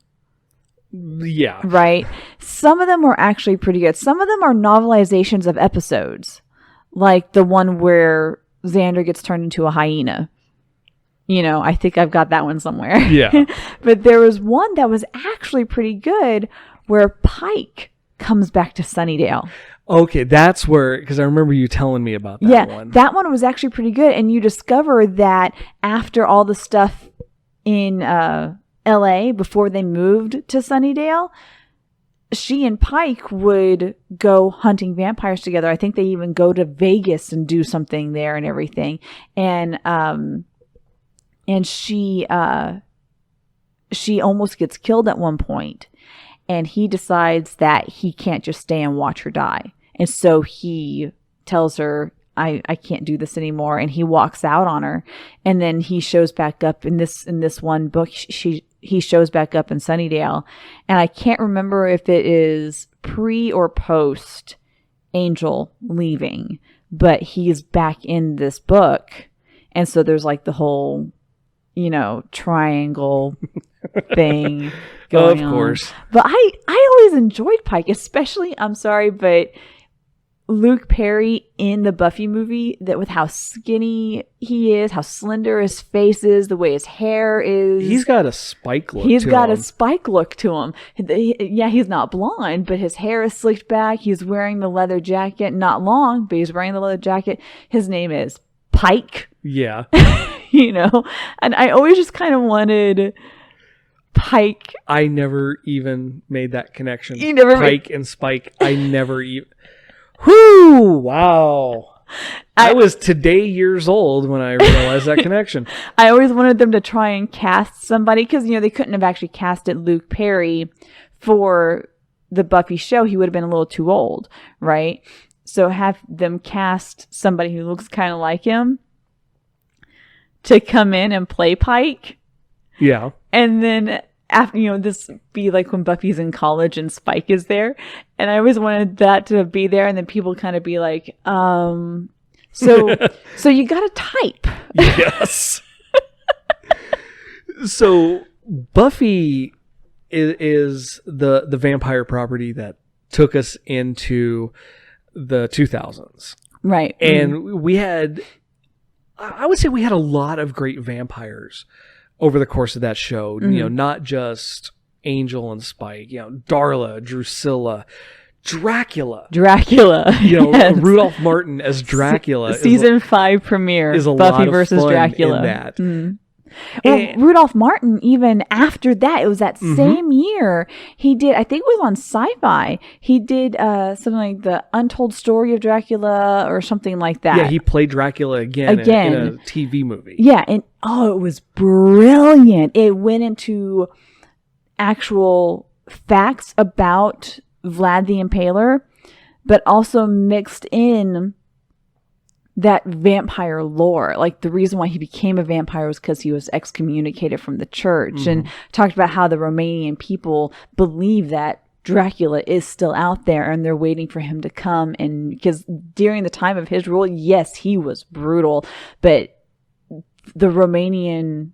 Yeah. Right? Some of them are actually pretty good. Some of them are novelizations of episodes. Like the one where Xander gets turned into a hyena. I think I've got that one somewhere. Yeah. But there was one that was actually pretty good where Pike comes back to Sunnydale. Okay, that's where, because I remember you telling me about that one. Yeah, that one was actually pretty good. And you discover that after all the stuff in LA before they moved to Sunnydale, she and Pike would go hunting vampires together. I think they even go to Vegas and do something there and everything. And she almost gets killed at one point, and he decides that he can't just stay and watch her die. And so he tells her, I can't do this anymore. And he walks out on her. And then he shows back up in this one book. He shows back up in Sunnydale. And I can't remember if it is pre or post Angel leaving, but he's back in this book. And so there's like the whole, triangle thing going on. Of course. But I always enjoyed Pike, especially, I'm sorry, but Luke Perry in the Buffy movie, that with how skinny he is, how slender his face is, the way his hair is. He's got a spike look a spike look to him. Yeah, he's not blonde, but his hair is slicked back. He's wearing the leather jacket. Not long, but he's wearing the leather jacket. His name is Pike. Yeah. And I always just kind of wanted Pike. I never even made that connection. You never Pike and Spike. I never even. Whoo! Wow. I was today years old when I realized that connection. I always wanted them to try and cast somebody because, they couldn't have actually casted Luke Perry for the Buffy show. He would have been a little too old, right? So have them cast somebody who looks kind of like him to come in and play Pike. Yeah. And then after, this be like when Buffy's in college and Spike is there. And I always wanted that to be there. And then people kind of be like, so you got to type. Yes. So Buffy is the vampire property that took us into the 2000s. Right. And I would say we had a lot of great vampires over the course of that show, not just Angel and Spike, Darla, Drusilla, Dracula. Yes. Rudolph Martin as Dracula. Season 5 premiere. Is a Buffy lot of versus fun Dracula. in that. Well, Rudolph Martin, even after that, it was that same year, he did, I think it was on Sci-Fi, he did something like The Untold Story of Dracula or something like that. Yeah, he played Dracula again. In a TV movie. Yeah, and it was brilliant. It went into actual facts about Vlad the Impaler, but also mixed in that vampire lore. Like, the reason why he became a vampire was because he was excommunicated from the church, and talked about how the Romanian people believe that Dracula is still out there and they're waiting for him to come. And because during the time of his rule, yes, he was brutal, but the Romanian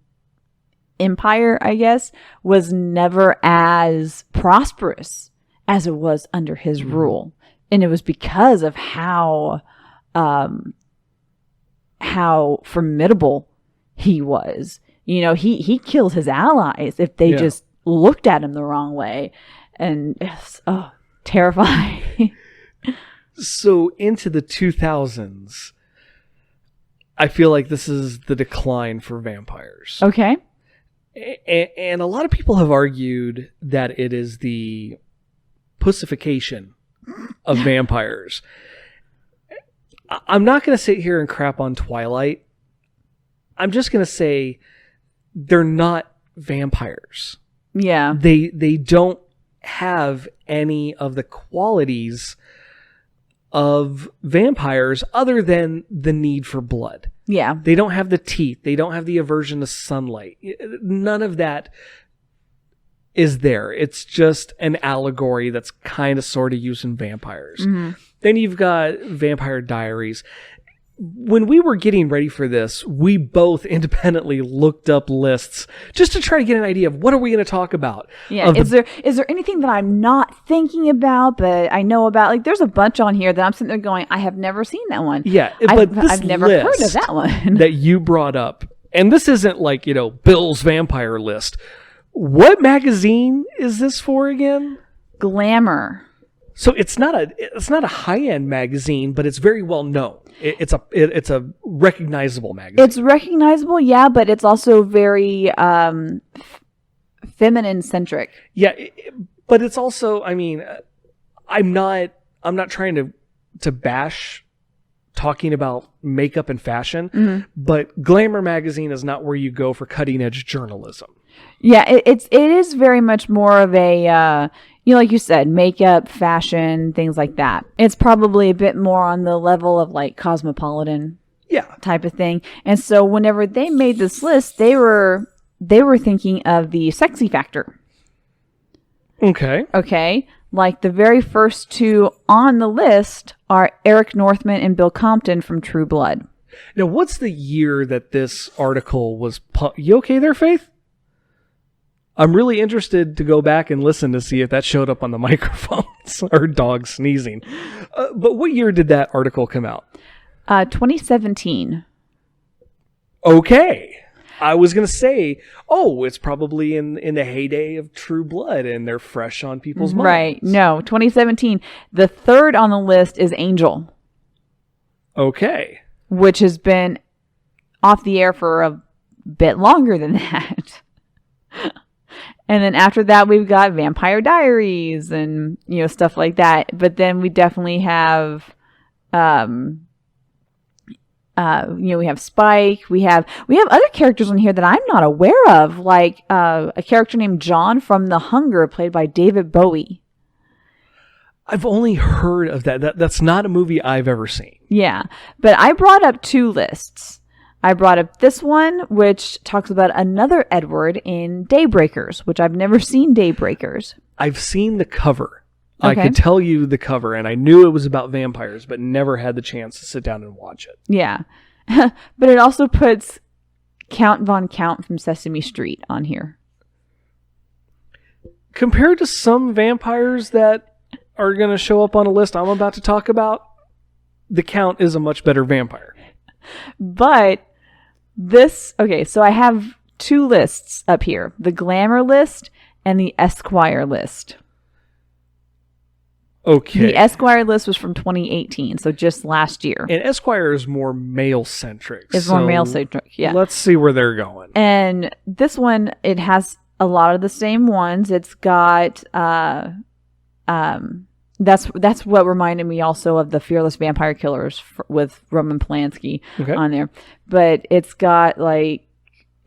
empire, I guess, was never as prosperous as it was under his rule. And it was because of how formidable he was. You know, he killed his allies if they just looked at him the wrong way. And it's terrifying. So into the 2000s, I feel like this is the decline for vampires. Okay. And a lot of people have argued that it is the pussification of vampires. I'm not going to sit here and crap on Twilight. I'm just going to say they're not vampires. Yeah. They don't have any of the qualities of vampires other than the need for blood. Yeah. They don't have the teeth. They don't have the aversion to sunlight. None of that is there. It's just an allegory that's kind of sort of used in vampires. Mm-hmm. Then you've got Vampire Diaries. When we were getting ready for this, we both independently looked up lists just to try to get an idea of what are we going to talk about. Yeah, is there anything that I'm not thinking about but I know about? Like, there's a bunch on here that I'm sitting there going, I have never seen that one. Yeah, but I've never heard of that one that you brought up. And this isn't like, Bill's vampire list. What magazine is this for again? Glamour. So it's not a high-end magazine, but it's very well known. It's a recognizable magazine. It's recognizable, yeah, but it's also very feminine centric. Yeah, but it's also, I'm not trying to bash talking about makeup and fashion, but Glamour magazine is not where you go for cutting-edge journalism. Yeah, it is very much more of a like you said, makeup, fashion, things like that. It's probably a bit more on the level of like Cosmopolitan, type of thing. And so whenever they made this list, they were thinking of the sexy factor. Okay. Like the very first two on the list are Eric Northman and Bill Compton from True Blood. Now, what's the year that this article was? You okay there, Faith? I'm really interested to go back and listen to see if that showed up on the microphones. Or dog sneezing. But what year did that article come out? 2017. Okay. I was going to say, it's probably in the heyday of True Blood and they're fresh on people's minds. Right. No, 2017. The third on the list is Angel. Okay. Which has been off the air for a bit longer than that. And then after that, we've got Vampire Diaries and, stuff like that. But then we definitely have, we have Spike. We have other characters on here that I'm not aware of, like a character named John from The Hunger, played by David Bowie. I've only heard of that. That's not a movie I've ever seen. Yeah, but I brought up two lists. I brought up this one, which talks about another Edward in Daybreakers, which I've never seen Daybreakers. I've seen the cover. Okay. I could tell you the cover, and I knew it was about vampires, but never had the chance to sit down and watch it. Yeah. But it also puts Count Von Count from Sesame Street on here. Compared to some vampires that are going to show up on a list I'm about to talk about, the Count is a much better vampire. But so I have two lists up here, the Glamour list and the Esquire list. Okay. The Esquire list was from 2018, so just last year. And Esquire is more male-centric. It's more male-centric, yeah. Let's see where they're going. And this one, it has a lot of the same ones. It's got, that's what reminded me also of the Fearless Vampire Killers with Roman Polanski on there. But it's got like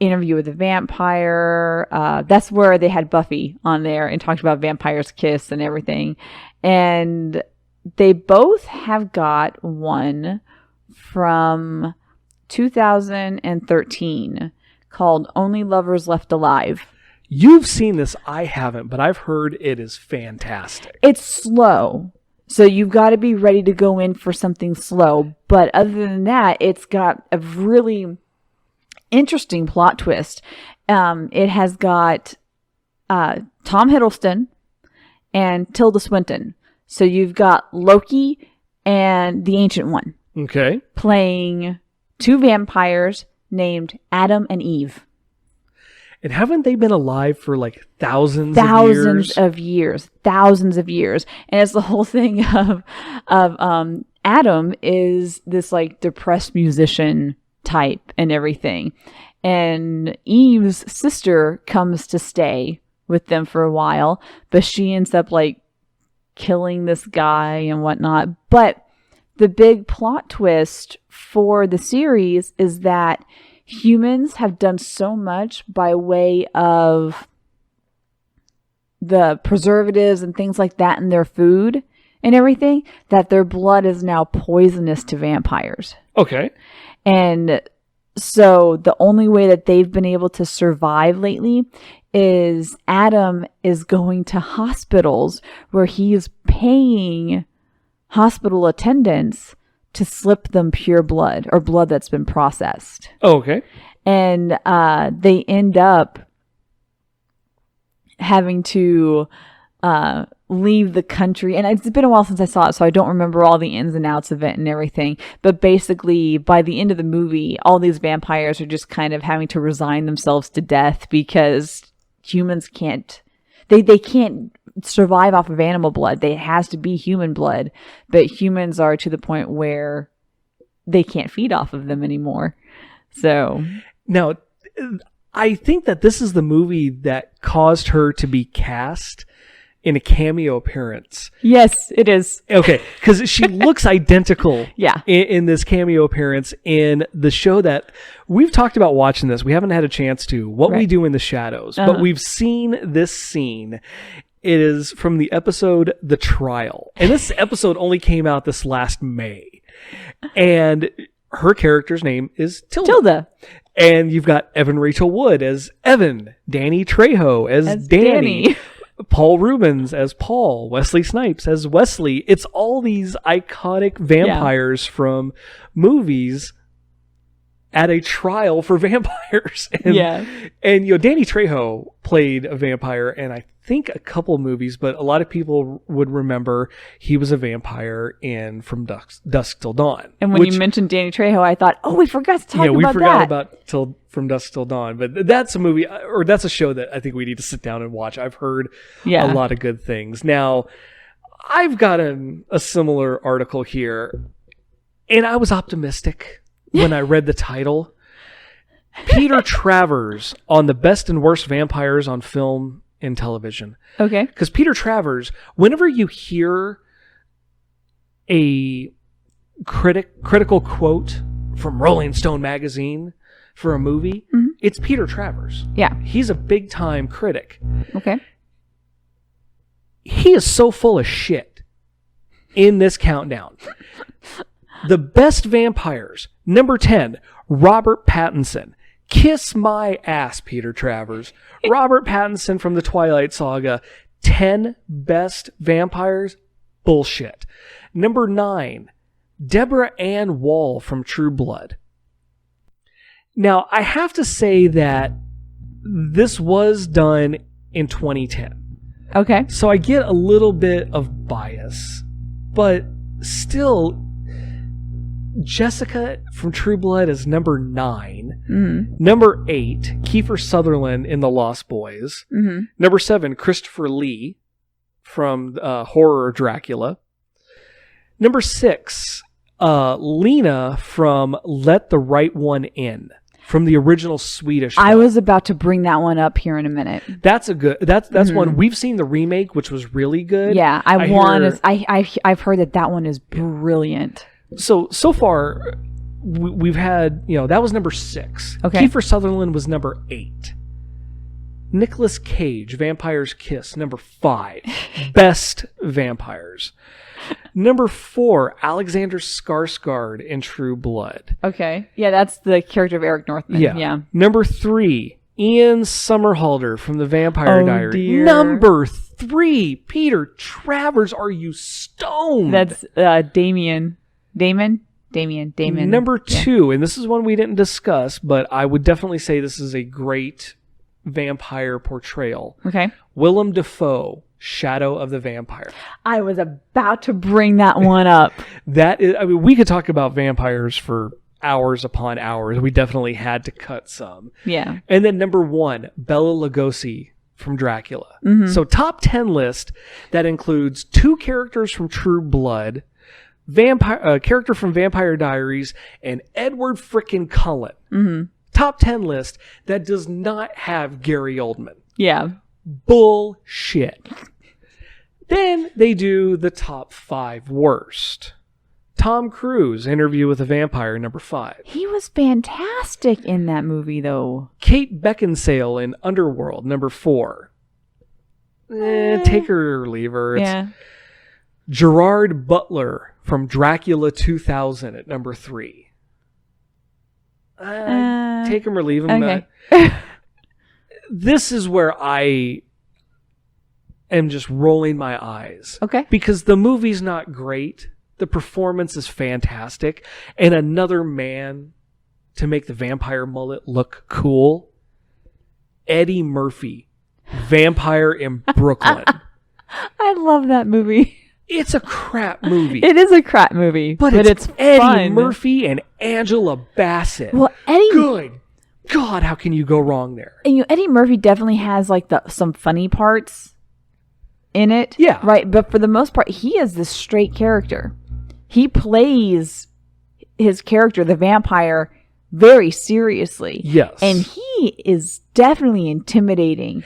Interview with the Vampire. That's where they had Buffy on there and talked about Vampire's Kiss and everything. And they both have got one from 2013 called Only Lovers Left Alive. You've seen this. I haven't, but I've heard it is fantastic. It's slow. So you've got to be ready to go in for something slow. But other than that, it's got a really interesting plot twist. It has got Tom Hiddleston and Tilda Swinton. So you've got Loki and the Ancient One. Okay. Playing two vampires named Adam and Eve. And haven't they been alive for like thousands of years? Thousands of years. And it's the whole thing of Adam is this like depressed musician type and everything. And Eve's sister comes to stay with them for a while, but she ends up like killing this guy and whatnot. But the big plot twist for the series is that humans have done so much by way of the preservatives and things like that in their food and everything that their blood is now poisonous to vampires. Okay. And so the only way that they've been able to survive lately is Adam is going to hospitals where he is paying hospital attendants to slip them pure blood or blood that's been processed. Oh, okay. And they end up having to leave the country. And it's been a while since I saw it, so I don't remember all the ins and outs of it and everything. But basically, by the end of the movie, all these vampires are just kind of having to resign themselves to death because humans can't... They can't survive off of animal blood. It has to be human blood. But humans are to the point where they can't feed off of them anymore. So... Now, I think that this is the movie that caused her to be cast in a cameo appearance. Yes, it is. Okay, because she looks identical yeah. in this cameo appearance in the show that we've talked about watching this. We haven't had a chance to. What We Do in the Shadows. But we've seen this scene. It is from the episode The Trial. And this episode only came out this last May. And her character's name is Tilda. And you've got Evan Rachel Wood as Evan, Danny Trejo as Danny. Paul Rubens as Paul, Wesley Snipes as Wesley. It's all these iconic vampires from movies at a trial for vampires. And you know, Danny Trejo played a vampire in I think a couple movies, but a lot of people would remember he was a vampire in From Dusk Till Dawn. And when you mentioned Danny Trejo, I thought, oh, we forgot to talk about that. Yeah, we forgot about From Dusk Till Dawn. But that's a movie, or that's a show that I think we need to sit down and watch. I've heard a lot of good things. Now, I've got a similar article here, and I was optimistic when I read the title. Peter Travers on the best and worst vampires on film and television. Okay. Because Peter Travers, whenever you hear a critical quote from Rolling Stone magazine for a movie, it's Peter Travers. Yeah. He's a big time critic. Okay. He is so full of shit in this countdown. The best vampires, number 10, Robert Pattinson. Kiss my ass, Peter Travers. Robert Pattinson from the Twilight Saga. 10 best vampires? Bullshit. Number 9, Deborah Ann Wall from True Blood. Now, I have to say that this was done in 2010. Okay. So I get a little bit of bias, but still... Jessica from True Blood is number 9. Number 8, Kiefer Sutherland in The Lost Boys. Number 7, Christopher Lee from Horror Dracula. Number 6, Lena from Let the Right One In, from the original Swedish film. I was about to bring that one up here in a minute. That's one. We've seen the remake, which was really good. Yeah, I've heard that one is brilliant. So far, we've had, that was number 6. Okay. Kiefer Sutherland was number 8. Nicolas Cage, Vampire's Kiss, number 5. Best vampires. Number 4, Alexander Skarsgård in True Blood. Okay. Yeah, that's the character of Eric Northman. Yeah. Number 3, Ian Somerhalder from The Vampire Diaries. Dear. Number 3, Peter Travers. Are you stoned? That's Damon. Number 2, and this is one we didn't discuss, but I would definitely say this is a great vampire portrayal. Okay. Willem Dafoe, Shadow of the Vampire. I was about to bring that one up. That is, we could talk about vampires for hours upon hours. We definitely had to cut some. Yeah. And then number 1, Bela Lugosi from Dracula. Mm-hmm. So top 10 list that includes 2 characters from True Blood, character from Vampire Diaries, and Edward frickin' Cullen. Mm-hmm. Top 10 list that does not have Gary Oldman. Yeah. Bullshit. Then they do the top 5 worst. Tom Cruise, Interview with a Vampire, number 5. He was fantastic in that movie, though. Kate Beckinsale in Underworld, number 4. Take her or leave her. Yeah. Gerard Butler from Dracula 2000 at number 3. Take him or leave him. Okay. This is where I am just rolling my eyes. Okay. Because the movie's not great. The performance is fantastic. And another man to make the vampire mullet look cool. Eddie Murphy, Vampire in Brooklyn. I love that movie. It's a crap movie. It is a crap movie, but it's Eddie fun. Murphy and Angela Bassett. Well, Eddie. Good God, how can you go wrong there? And Eddie Murphy definitely has like some funny parts in it. Yeah. Right. But for the most part, he is this straight character. He plays his character, the vampire, very seriously. Yes. And he is definitely intimidating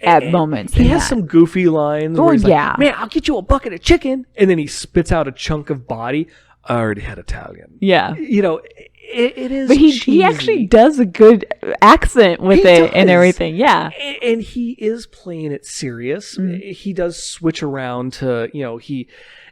at moments. He has some goofy lines. Oh, where he's yeah. like, man, I'll get you a bucket of chicken. And then he spits out a chunk of body. I already had Italian. Yeah. It is. But he cheesy. actually does a good accent with it and everything. Yeah. And he is playing it serious. Mm-hmm. He does switch around to,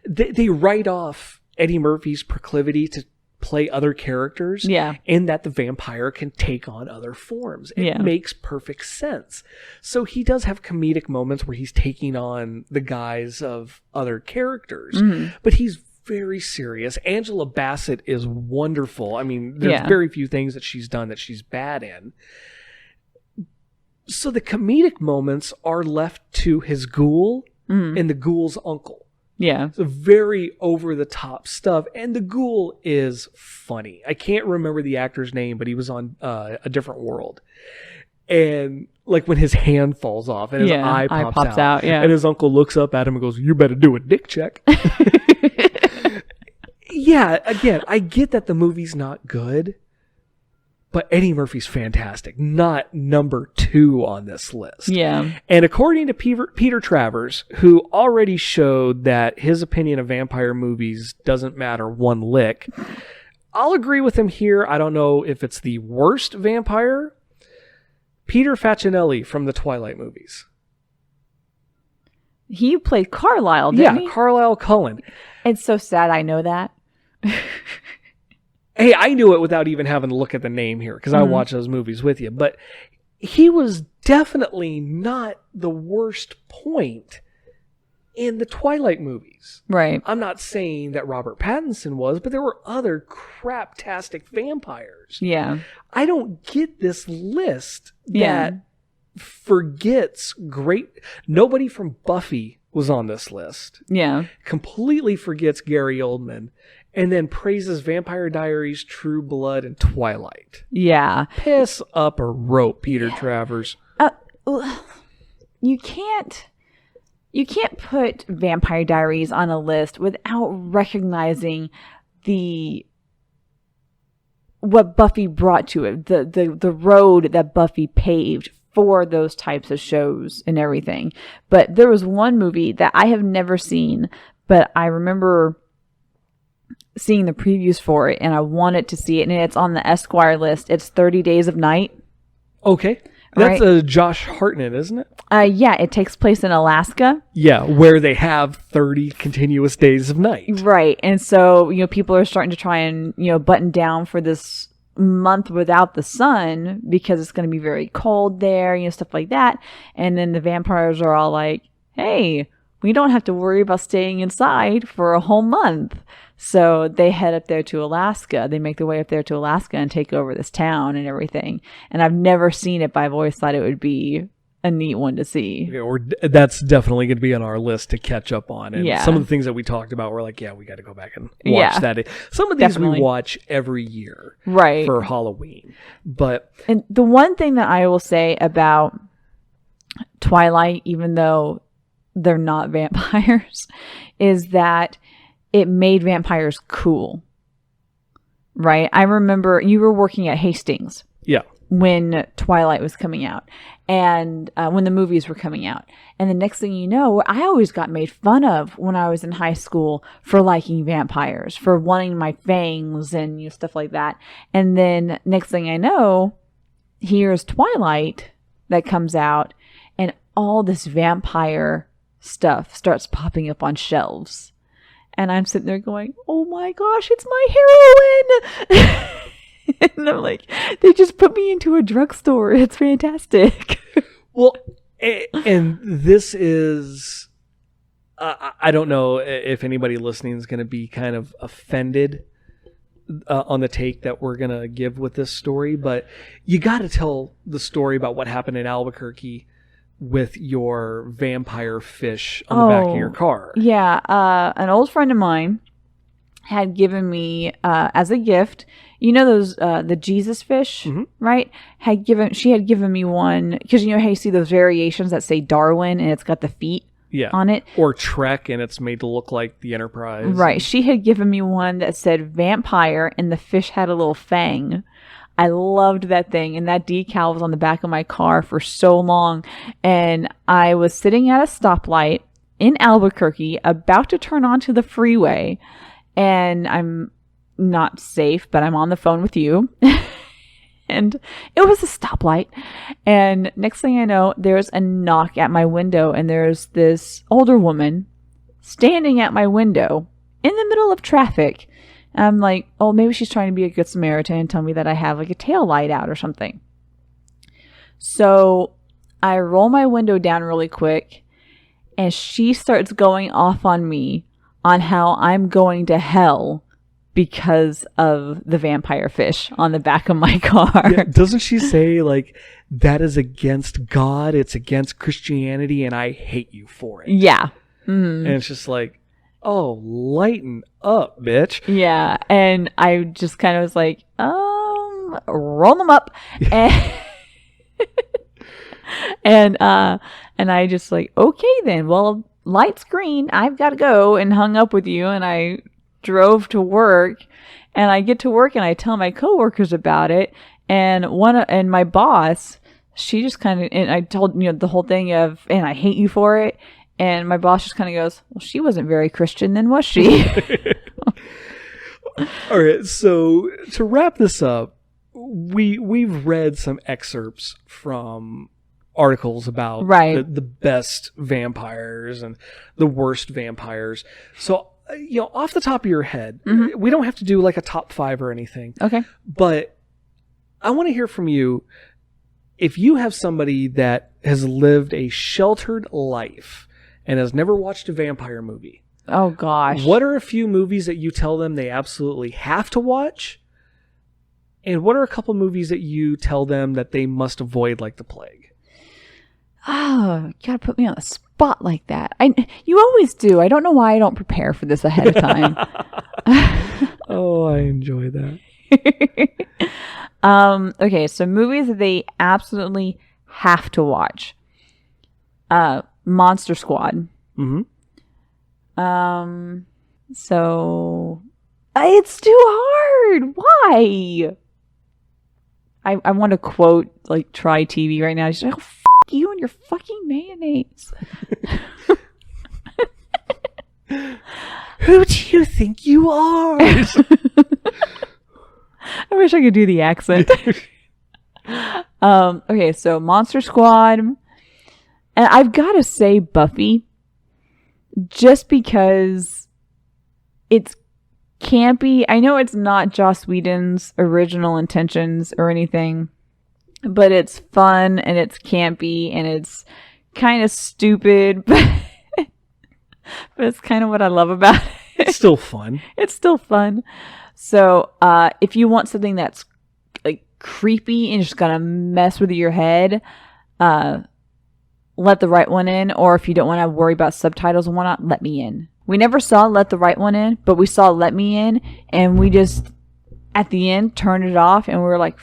they write off Eddie Murphy's proclivity to play other characters. Yeah. And that the vampire can take on other forms. It makes perfect sense. So he does have comedic moments where he's taking on the guise of other characters. Mm-hmm. But he's very serious. Angela Bassett is wonderful. I mean, there's very few things that she's done that she's bad in. So the comedic moments are left to his ghoul and the ghoul's uncle. Yeah. So very over the top stuff. And the ghoul is funny. I can't remember the actor's name, but he was on A Different World. And like when his hand falls off and his eye pops out. Yeah. And his uncle looks up at him and goes, "You better do a dick check." Yeah, again, I get that the movie's not good, but Eddie Murphy's fantastic. Not number 2 on this list. Yeah. And according to Peter Travers, who already showed that his opinion of vampire movies doesn't matter one lick, I'll agree with him here. I don't know if it's the worst vampire. Peter Facinelli from the Twilight movies. He played Carlisle, didn't he? Yeah, Carlisle Cullen. It's so sad I know that. Hey, I knew it without even having to look at the name here because I watched those movies with you. But he was definitely not the worst point in the Twilight movies. Right. I'm not saying that Robert Pattinson was, but there were other craptastic vampires. Yeah. I don't get this list that forgets great... Nobody from Buffy was on this list. Yeah. Completely forgets Gary Oldman. And then praises Vampire Diaries, True Blood, and Twilight. Yeah. Piss up a rope, Peter Travers. You can't... you can't put Vampire Diaries on a list without recognizing what Buffy brought to it, the road that Buffy paved for those types of shows and everything. But there was one movie that I have never seen, but I remember seeing the previews for it, and I wanted to see it, and it's on the Esquire list. It's 30 Days of Night. Okay. That's Right. Josh Hartnett, isn't it? Yeah, it takes place in Alaska. Yeah, where they have 30 continuous days of night. Right. And so, people are starting to try and, button down for this month without the sun because it's going to be very cold there, stuff like that. And then the vampires are all like, hey, we don't have to worry about staying inside for a whole month. So they head up there to Alaska. They make their way up there to Alaska and take over this town and everything. And I've never seen it, but I've always thought it would be a neat one to see. Okay, that's definitely going to be on our list to catch up on. And Yeah. some of the things that we talked about, we're like, yeah, we got to go back and watch that. Some of these Definitely. we watch every year Right. for Halloween. But And the one thing that I will say about Twilight, even though they're not vampires, is that it made vampires cool. Right? I remember you were working at Hastings yeah, when Twilight was coming out and when the movies were coming out. And the next thing you know, I always got made fun of when I was in high school for liking vampires, for wanting my fangs and stuff like that. And then next thing I know, here's Twilight that comes out and all this vampire stuff starts popping up on shelves. And I'm sitting there going, oh my gosh, it's my heroine. And I'm like, they just put me into a drugstore. It's fantastic. well, and this is, I don't know if anybody listening is going to be kind of offended on the take that we're going to give with this story, but you got to tell the story about what happened in Albuquerque with your vampire fish on the back of your car. Yeah, an old friend of mine had given me as a gift, those the Jesus fish, right? She had given me one because how you see those variations that say Darwin and it's got the feet on it, or Trek and it's made to look like the Enterprise. Right. She had given me one that said vampire and the fish had a little fang. I loved that thing, and that decal was on the back of my car for so long. And I was sitting at a stoplight in Albuquerque, about to turn onto the freeway, and I'm not safe, but I'm on the phone with you. And it was a stoplight. And next thing I know, there's a knock at my window, and there's this older woman standing at my window in the middle of traffic. And I'm like, oh, maybe she's trying to be a good Samaritan and tell me that I have like a tail light out or something. So I roll my window down really quick, and she starts going off on me on how I'm going to hell because of the vampire fish on the back of my car. Yeah, doesn't she say, like, that is against God, it's against Christianity, and I hate you for it? Yeah. And it's just like, oh, lighten up, bitch. Yeah. And I just kind of was like, roll them up. And I just like, okay then, well, light's green, I've got to go, and hung up with you. And I drove to work, and I get to work and I tell my coworkers about it. And my boss, she just kind of, and I told, the whole thing of, and I hate you for it. And my boss just kind of goes, well, she wasn't very Christian then, was she? All right, so to wrap this up, we've read some excerpts from articles about the best vampires and the worst vampires. So, off the top of your head, we don't have to do like a top 5 or anything. Okay. But I want to hear from you. If you have somebody that has lived a sheltered life and has never watched a vampire movie. Oh, gosh. What are a few movies that you tell them they absolutely have to watch? And what are a couple movies that you tell them that they must avoid like the plague? Oh, you gotta put me on the spot like that. You always do. I don't know why I don't prepare for this ahead of time. Oh, I enjoy that. Okay, so movies that they absolutely have to watch. Monster Squad. So it's too hard. Why? I want to quote like Try TV right now. She's like, oh, f*** you and your fucking mayonnaise. Who do you think you are? I wish I could do the accent. Okay, so Monster Squad. And I've got to say Buffy, just because it's campy. I know it's not Joss Whedon's original intentions or anything, but it's fun and it's campy and it's kind of stupid, but it's kind of what I love about it. It's still fun. It's still fun. So if you want something that's like creepy and just gonna mess with your head, Let the Right One In, or if you don't want to worry about subtitles and whatnot, Let Me In. We never saw Let the Right One In, but we saw Let Me In, and we just, at the end, turned it off, and we were like,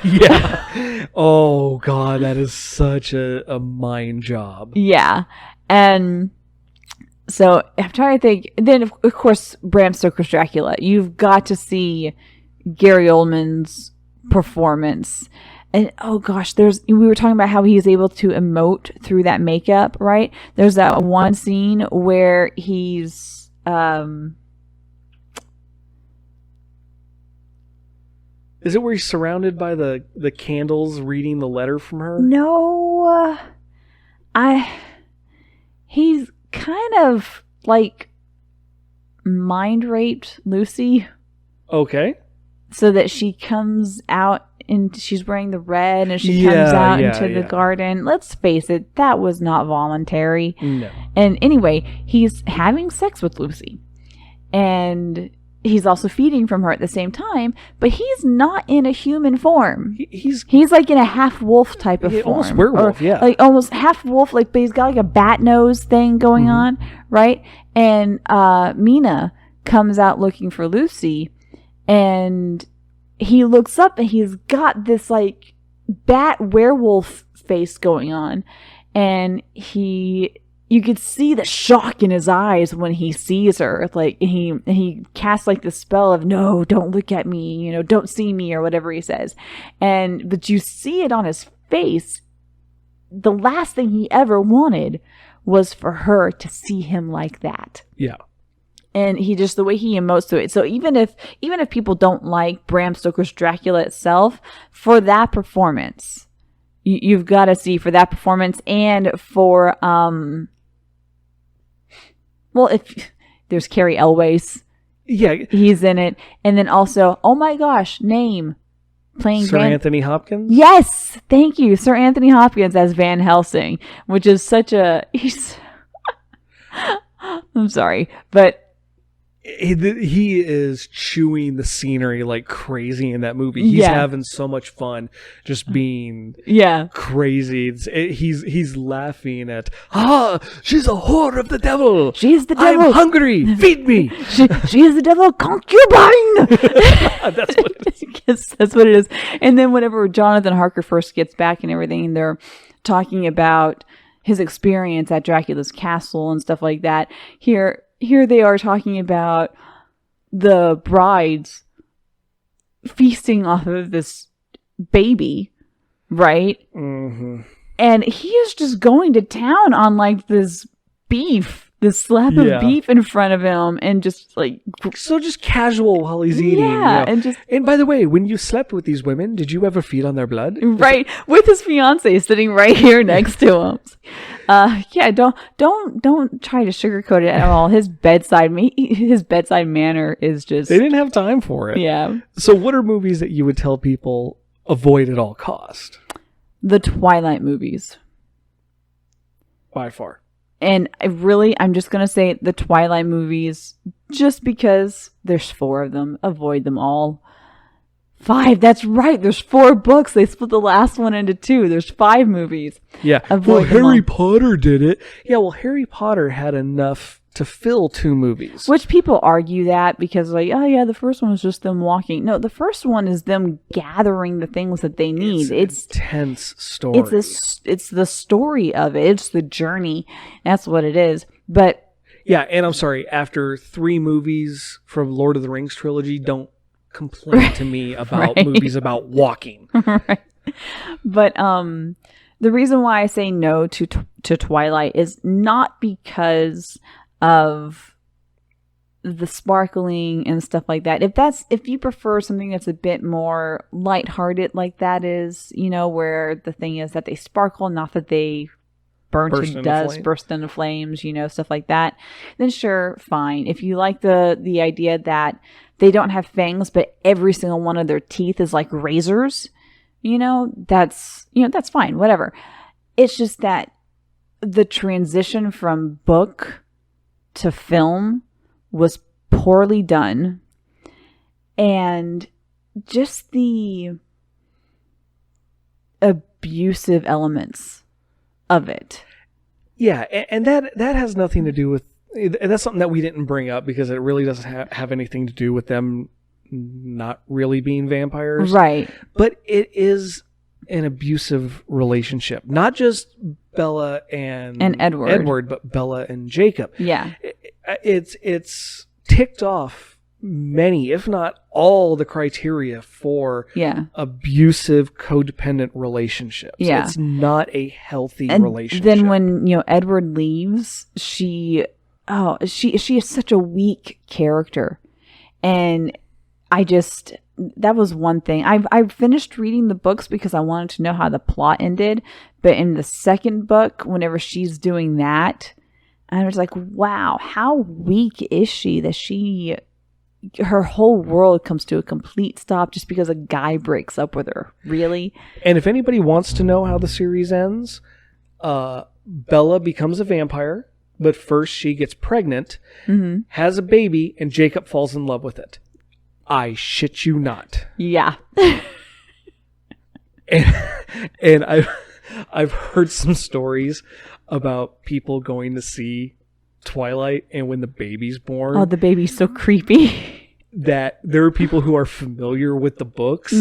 Yeah. Oh, God, that is such a mind job. yeah. And so I'm trying to think. Then, of course, Bram Stoker's Dracula. You've got to see Gary Oldman's performance. And oh gosh, we were talking about how he is able to emote through that makeup, right? There's that one scene where he's Is it where he's surrounded by the candles reading the letter from her? No, he's kind of like mind raped Lucy. Okay. So that she comes out and she's wearing the red and she comes out into the garden. Let's face it, that was not voluntary. No. And anyway, he's having sex with Lucy. And he's also feeding from her at the same time, but he's not in a human form. He's like in a half wolf type of form. Almost werewolf, yeah. Like almost half wolf, like, but he's got like a bat nose thing going on, right? And Mina comes out looking for Lucy, and he looks up and he's got this like bat werewolf face going on, and you could see the shock in his eyes when he sees her. Like he casts like the spell of, no, don't look at me, don't see me, or whatever he says. But you see it on his face. The last thing he ever wanted was for her to see him like that. Yeah. And he just, the way he emotes to it. So even if people don't like Bram Stoker's Dracula itself, for that performance, you've got to see, for that performance, and for well, if there's Carrie Elways, yeah, he's in it, and then also, oh my gosh, name playing Sir Anthony Hopkins. Yes, thank you, Sir Anthony Hopkins as Van Helsing, which is such a I'm sorry, but he is chewing the scenery like crazy in that movie. He's having so much fun just being crazy. He's laughing at, she's a whore of the devil. She's the devil. I'm hungry. Feed me. She is the devil concubine. That's what it is. That's what it is. And then whenever Jonathan Harker first gets back and everything, they're talking about his experience at Dracula's castle and stuff like that. Here they are talking about the brides feasting off of this baby, right? Mm-hmm. And he is just going to town on like this slab of beef in front of him, and just like just casual while he's eating. And by the way, when you slept with these women, did you ever feed on their blood? Right, with his fiance sitting right here next to him. Don't try to sugarcoat it at all. His bedside manner is just, they didn't have time for it. Yeah. So what are movies that you would tell people avoid at all cost? The Twilight movies. By far. And I'm just going to say the Twilight movies, just because there's 4 of them. Avoid them all. 5, that's right. There's 4 books. They split the last one into 2. There's 5 movies. Yeah. Avoid Harry Potter did it. Yeah, well, Harry Potter had enough to fill 2 movies. Which people argue that because, like, oh yeah, the first one was just them walking. No, the first one is them gathering the things that they need. It's intense story. It's the story of it. It's the journey. That's what it is. But yeah, and I'm sorry, after 3 movies from Lord of the Rings trilogy, don't complain to me about movies about walking. Right. But the reason why I say no to Twilight is not because of the sparkling and stuff like that. If you prefer something that's a bit more lighthearted, like that is, where the thing is that they sparkle, not that they burst into flames, stuff like that, then sure, fine. If you like the idea that they don't have fangs, but every single one of their teeth is like razors, that's fine, whatever. It's just that the transition from book to film was poorly done, and just the abusive elements of it. Yeah, and that has nothing to do with, and that's something that we didn't bring up because it really doesn't have anything to do with them not really being vampires. Right. But it is an abusive relationship. Not just Bella and Edward, but Bella and Jacob. Yeah. It's ticked off many, if not all, the criteria for abusive, codependent relationships. Yeah. It's not a healthy relationship. Then when, Edward leaves, she is such a weak character. And that was one thing. I finished reading the books because I wanted to know how the plot ended. But in the second book, whenever she's doing that, I was like, wow, how weak is she that her whole world comes to a complete stop just because a guy breaks up with her. Really? And if anybody wants to know how the series ends, Bella becomes a vampire, but first she gets pregnant, has a baby, and Jacob falls in love with it. I shit you not. Yeah. and I've heard some stories about people going to see Twilight, and when the baby's born... Oh, the baby's so creepy. That there are people who are familiar with the books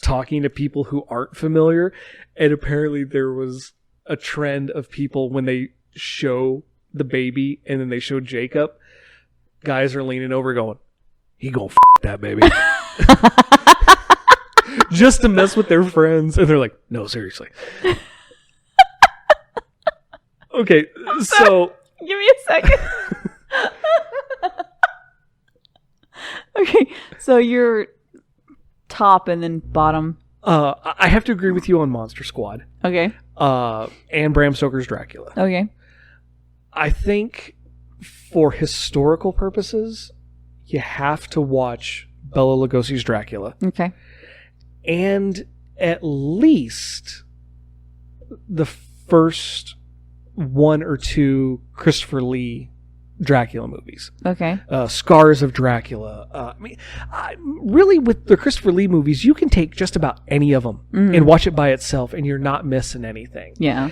talking to people who aren't familiar, and apparently there was a trend of people when they show the baby and then they show Jacob, guys are leaning over going, he gonna f*** that baby. Just to mess with their friends, and they're like, no, seriously. Okay, so... Give me a second. Okay, so you're top and then bottom. I have to agree with you on Monster Squad. Okay. And Bram Stoker's Dracula. Okay. I think for historical purposes, you have to watch Bela Lugosi's Dracula. Okay. And at least the first 1 or 2 Christopher Lee Dracula movies. Okay. Scars of Dracula. Really, with the Christopher Lee movies, you can take just about any of them and watch it by itself, and you're not missing anything. Yeah.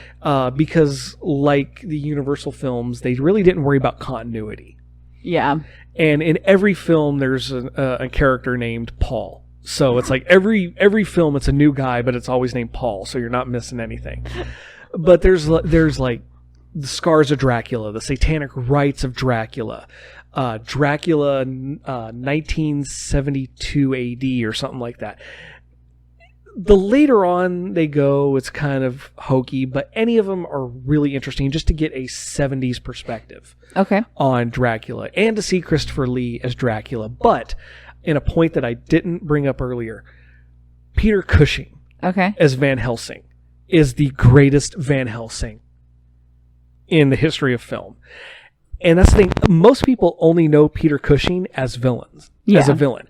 Because like the Universal films, they really didn't worry about continuity. Yeah. And in every film, there's a character named Paul. So it's like every film, it's a new guy, but it's always named Paul. So you're not missing anything. But there's like the Scars of Dracula, the Satanic Rites of Dracula, Dracula 1972 AD or something like that. The later on they go, it's kind of hokey, but any of them are really interesting just to get a 70s perspective on Dracula and to see Christopher Lee as Dracula. But in a point that I didn't bring up earlier, Peter Cushing as Van Helsing is the greatest Van Helsing in the history of film. And that's the thing. Most people only know Peter Cushing as villains, as a villain.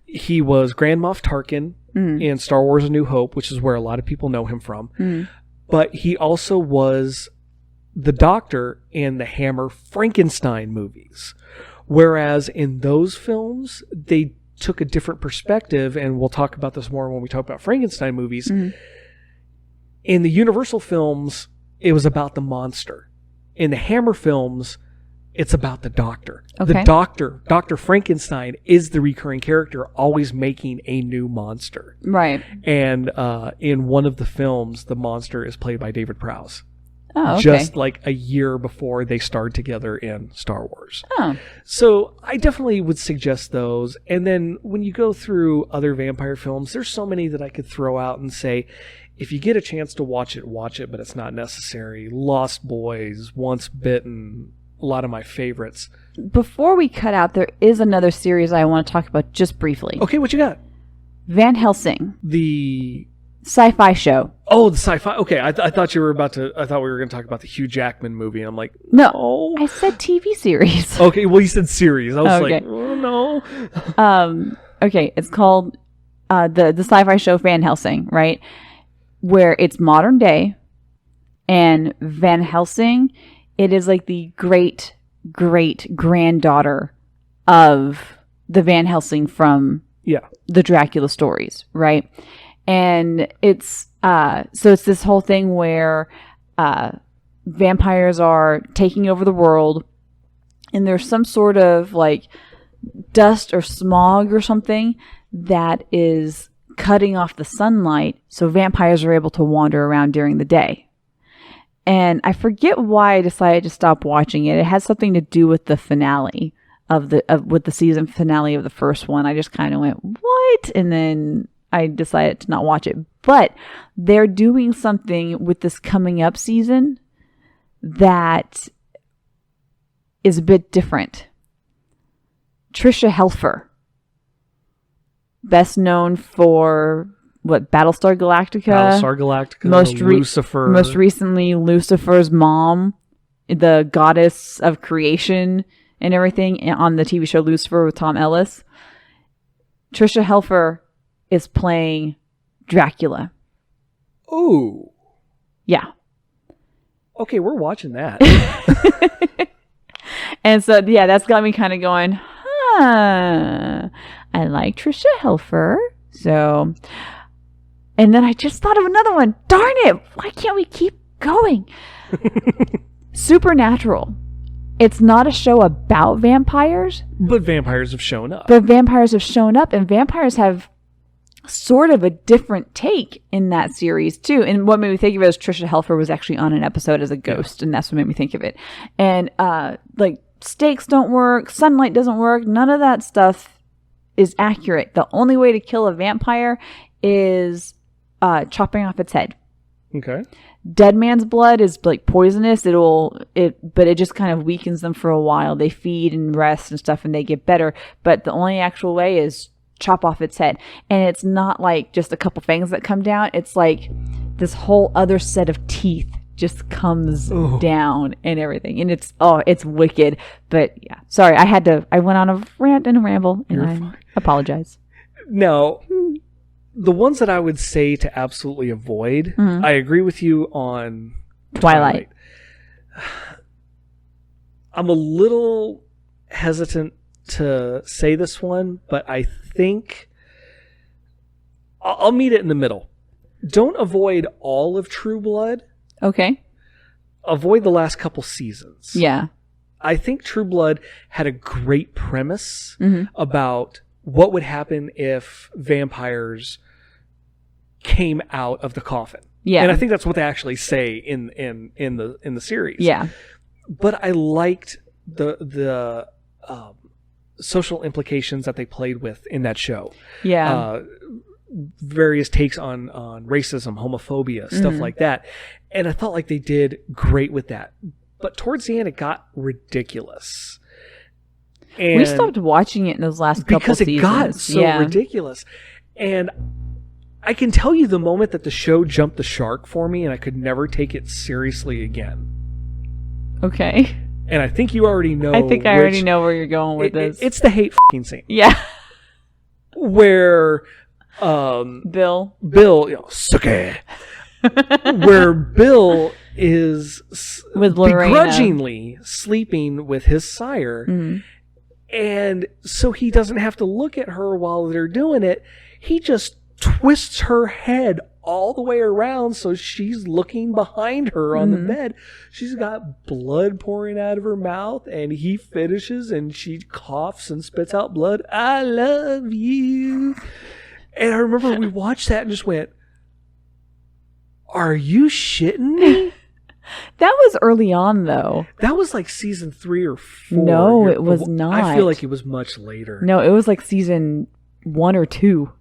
He was Grand Moff Tarkin in Star Wars A New Hope, which is where a lot of people know him from. But he also was the Doctor in the Hammer Frankenstein movies. Whereas in those films, they took a different perspective, and we'll talk about this more when we talk about Frankenstein movies. In the Universal films, it was about the monster. In the Hammer films, It's about the doctor. Okay. The doctor, Dr. Frankenstein, is the recurring character, always making a new monster. Right. And in one of the films, the monster is played by David Prowse. Oh, okay. Just like a year before they starred together in Star Wars. Oh. So I definitely would suggest those. And then when you go through other vampire films, there's so many that I could throw out and say, if you get a chance to watch it, but it's not necessary. Lost Boys, Once Bitten, a lot of my favorites. Before we cut out, there is another series I want to talk about just briefly. Okay, what you got? Van Helsing, The sci-fi show. the sci-fi. Okay, I thought you were about to. I thought we were going to talk about the Hugh Jackman movie. And I'm like, No, I said TV series. Okay, well you said series. I was Okay. like, oh no. Okay, it's called the sci-fi show Van Helsing, right? Where it's modern day, and Van Helsing, it is like the great granddaughter of the Van Helsing from the Dracula stories, right? And it's so it's this whole thing where vampires are taking over the world, and there's some sort of like dust or smog or something that is cutting off the sunlight, so vampires are able to wander around during the day. And I forget why I decided to stop watching it. It had something to do with the finale with the season finale of the first one. I just kind of went, what? And then I decided to not watch it. But they're doing something with this coming up season that is a bit different. Trisha Helfer, best known for Battlestar Galactica, Lucifer. Most recently, Lucifer's mom, the goddess of creation and everything on the TV show Lucifer with Tom Ellis. Trisha Helfer is playing Dracula. Ooh. Yeah. Okay, we're watching that. And so, yeah, that's got me kind of going, I like Trisha Helfer. So, and then I just thought of another one. Darn it. Why can't we keep going? Supernatural. It's not a show about vampires. But vampires have shown up. And vampires have sort of a different take in that series too. And what made me think of it is Trisha Helfer was actually on an episode as a ghost, and that's what made me think of it. And like stakes don't work, sunlight doesn't work, none of that stuff is accurate. The only way to kill a vampire is chopping off its head. Okay. Dead man's blood is like poisonous. But it just kind of weakens them for a while. They feed and rest and stuff, and they get better. But the only actual way is chop off its head. And it's not like just a couple fangs that come down. It's like this whole other set of teeth just comes down and everything. And it's wicked. But yeah, sorry, I went on a rant and a ramble, and I apologize. Now, the ones that I would say to absolutely avoid, I agree with you on Twilight. I'm a little hesitant to say this one, but I think I'll meet it in the middle. Don't avoid all of True Blood. Okay. Avoid the last couple seasons. Yeah. I think True Blood had a great premise about what would happen if vampires came out of the coffin. Yeah. And I think that's what they actually say in the series. Yeah. But I liked the social implications that they played with in that show. Yeah. Various takes on racism, homophobia, stuff like that. And I felt like they did great with that. But towards the end, it got ridiculous. And we stopped watching it in those last couple seasons. Because it got so ridiculous. And I can tell you the moment that the show jumped the shark for me, and I could never take it seriously again. Okay. And I think you already know. I think I already know where you're going with this. It's the hate f***ing scene. Yeah. Where Bill, suck it. Where Bill is with Lorena, begrudgingly sleeping with his sire, and so he doesn't have to look at her while they're doing it. He just twists her head all the way around, so she's looking behind her on the bed. She's got blood pouring out of her mouth, and he finishes, and she coughs and spits out blood. I love you. And I remember we watched that and just went, are you shitting me? That was early on, though. That was like season 3 or 4. No, it was not. I feel like it was much later. No, it was like season 1 or 2.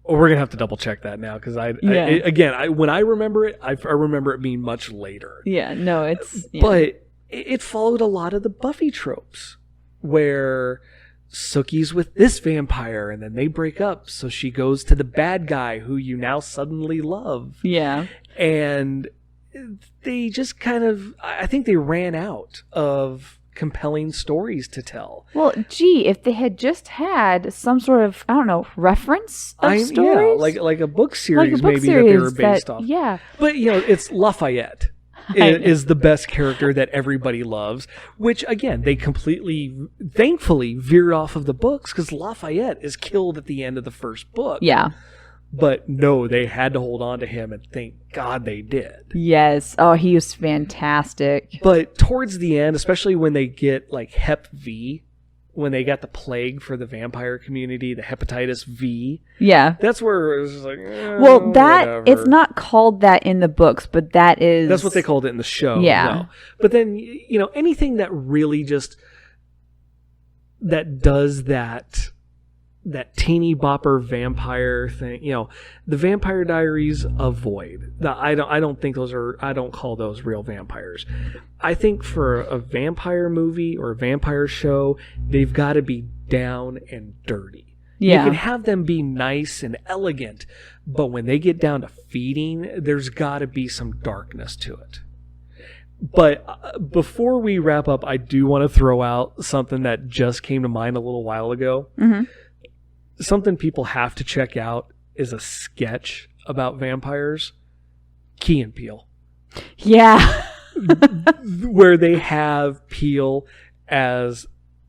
Well, we're gonna have to double check that now because when I remember it, I remember it being much later. Yeah, no, it's but it followed a lot of the Buffy tropes where Sookie's with this vampire and then they break up, so she goes to the bad guy who you now suddenly love. Yeah, and they just kind of, I think they ran out of compelling stories to tell. Well, gee, if they had just had some sort of, I don't know, reference of stories, like a book series, that they were based off. Yeah, but it's Lafayette is the best character that everybody loves, which again they completely, thankfully, veered off of the books because Lafayette is killed at the end of the first book. Yeah. But no, they had to hold on to him, and thank God they did. Yes. Oh, he was fantastic. But towards the end, especially when they get like Hep V, when they got the plague for the vampire community, the hepatitis V. Yeah. That's where it was just like, well, that, it's not called that in the books, but that's what they called it in the show. Yeah. No. But then, anything that really just, that does that teeny bopper vampire thing, the Vampire Diaries avoid. I don't call those real vampires. I think for a vampire movie or a vampire show, they've got to be down and dirty. Yeah. You can have them be nice and elegant, but when they get down to feeding, there's got to be some darkness to it. But before we wrap up, I do want to throw out something that just came to mind a little while ago. Mm-hmm. Something people have to check out is a sketch about vampires. Key and Peele. Yeah. Where they have Peele as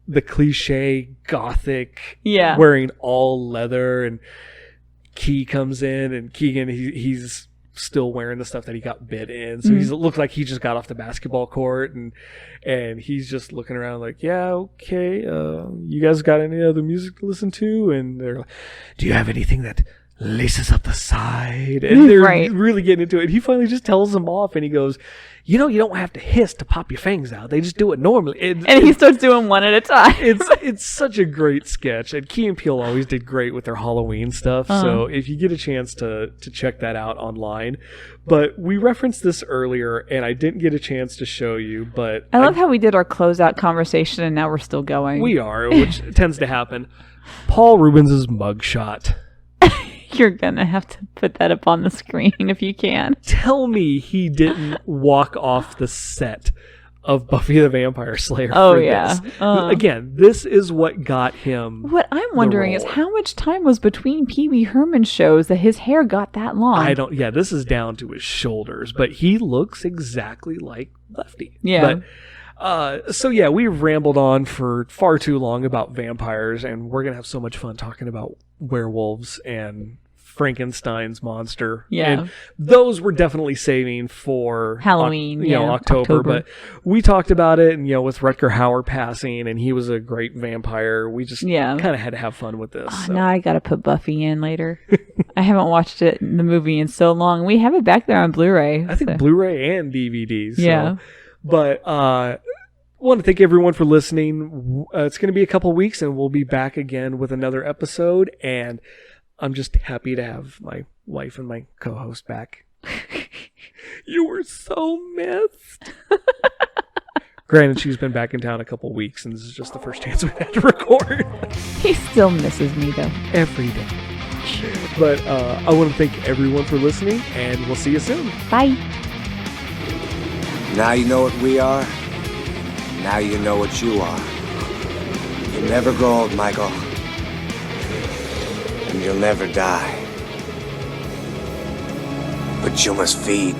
the cliche gothic, wearing all leather, and Key comes in, and Keegan, he's still wearing the stuff that he got bit in, so he looks like he just got off the basketball court, and he's just looking around like, yeah, okay, you guys got any other music to listen to? And they're like, do you have anything that laces up the side? And they're really getting into it. He finally just tells them off, and he goes, you don't have to hiss to pop your fangs out. They just do it normally. And he starts doing one at a time. It's such a great sketch. And Key and Peele always did great with their Halloween stuff. So if you get a chance to check that out online. But we referenced this earlier, and I didn't get a chance to show you. But I love how we did our closeout conversation, and now we're still going. We are, which tends to happen. Paul Rubens' mugshot. You're going to have to put that up on the screen if you can. Tell me he didn't walk off the set of Buffy the Vampire Slayer for this. Again, this is what got him. What I'm wondering is how much time was between Pee Wee Herman shows that his hair got that long? This is down to his shoulders, but he looks exactly like Lefty. Yeah. But, we've rambled on for far too long about vampires, and we're going to have so much fun talking about werewolves and Frankenstein's monster. Yeah. And those we're definitely saving for Halloween, October. But we talked about it, and, with Rutger Hauer passing, and he was a great vampire. We just kind of had to have fun with this. Now I got to put Buffy in later. I haven't watched the movie in so long. We have it back there on Blu-ray. I think Blu-ray and DVDs. Yeah. But I want to thank everyone for listening. It's going to be a couple weeks, and we'll be back again with another episode. And I'm just happy to have my wife and my co-host back. You were so missed. Granted, she's been back in town a couple weeks, and this is just the first chance we've had to record. He still misses me, though. Every day. But I want to thank everyone for listening, and we'll see you soon. Bye. Now you know what we are. Now you know what you are. You'll never grow old, Michael. And you'll never die. But you must feed.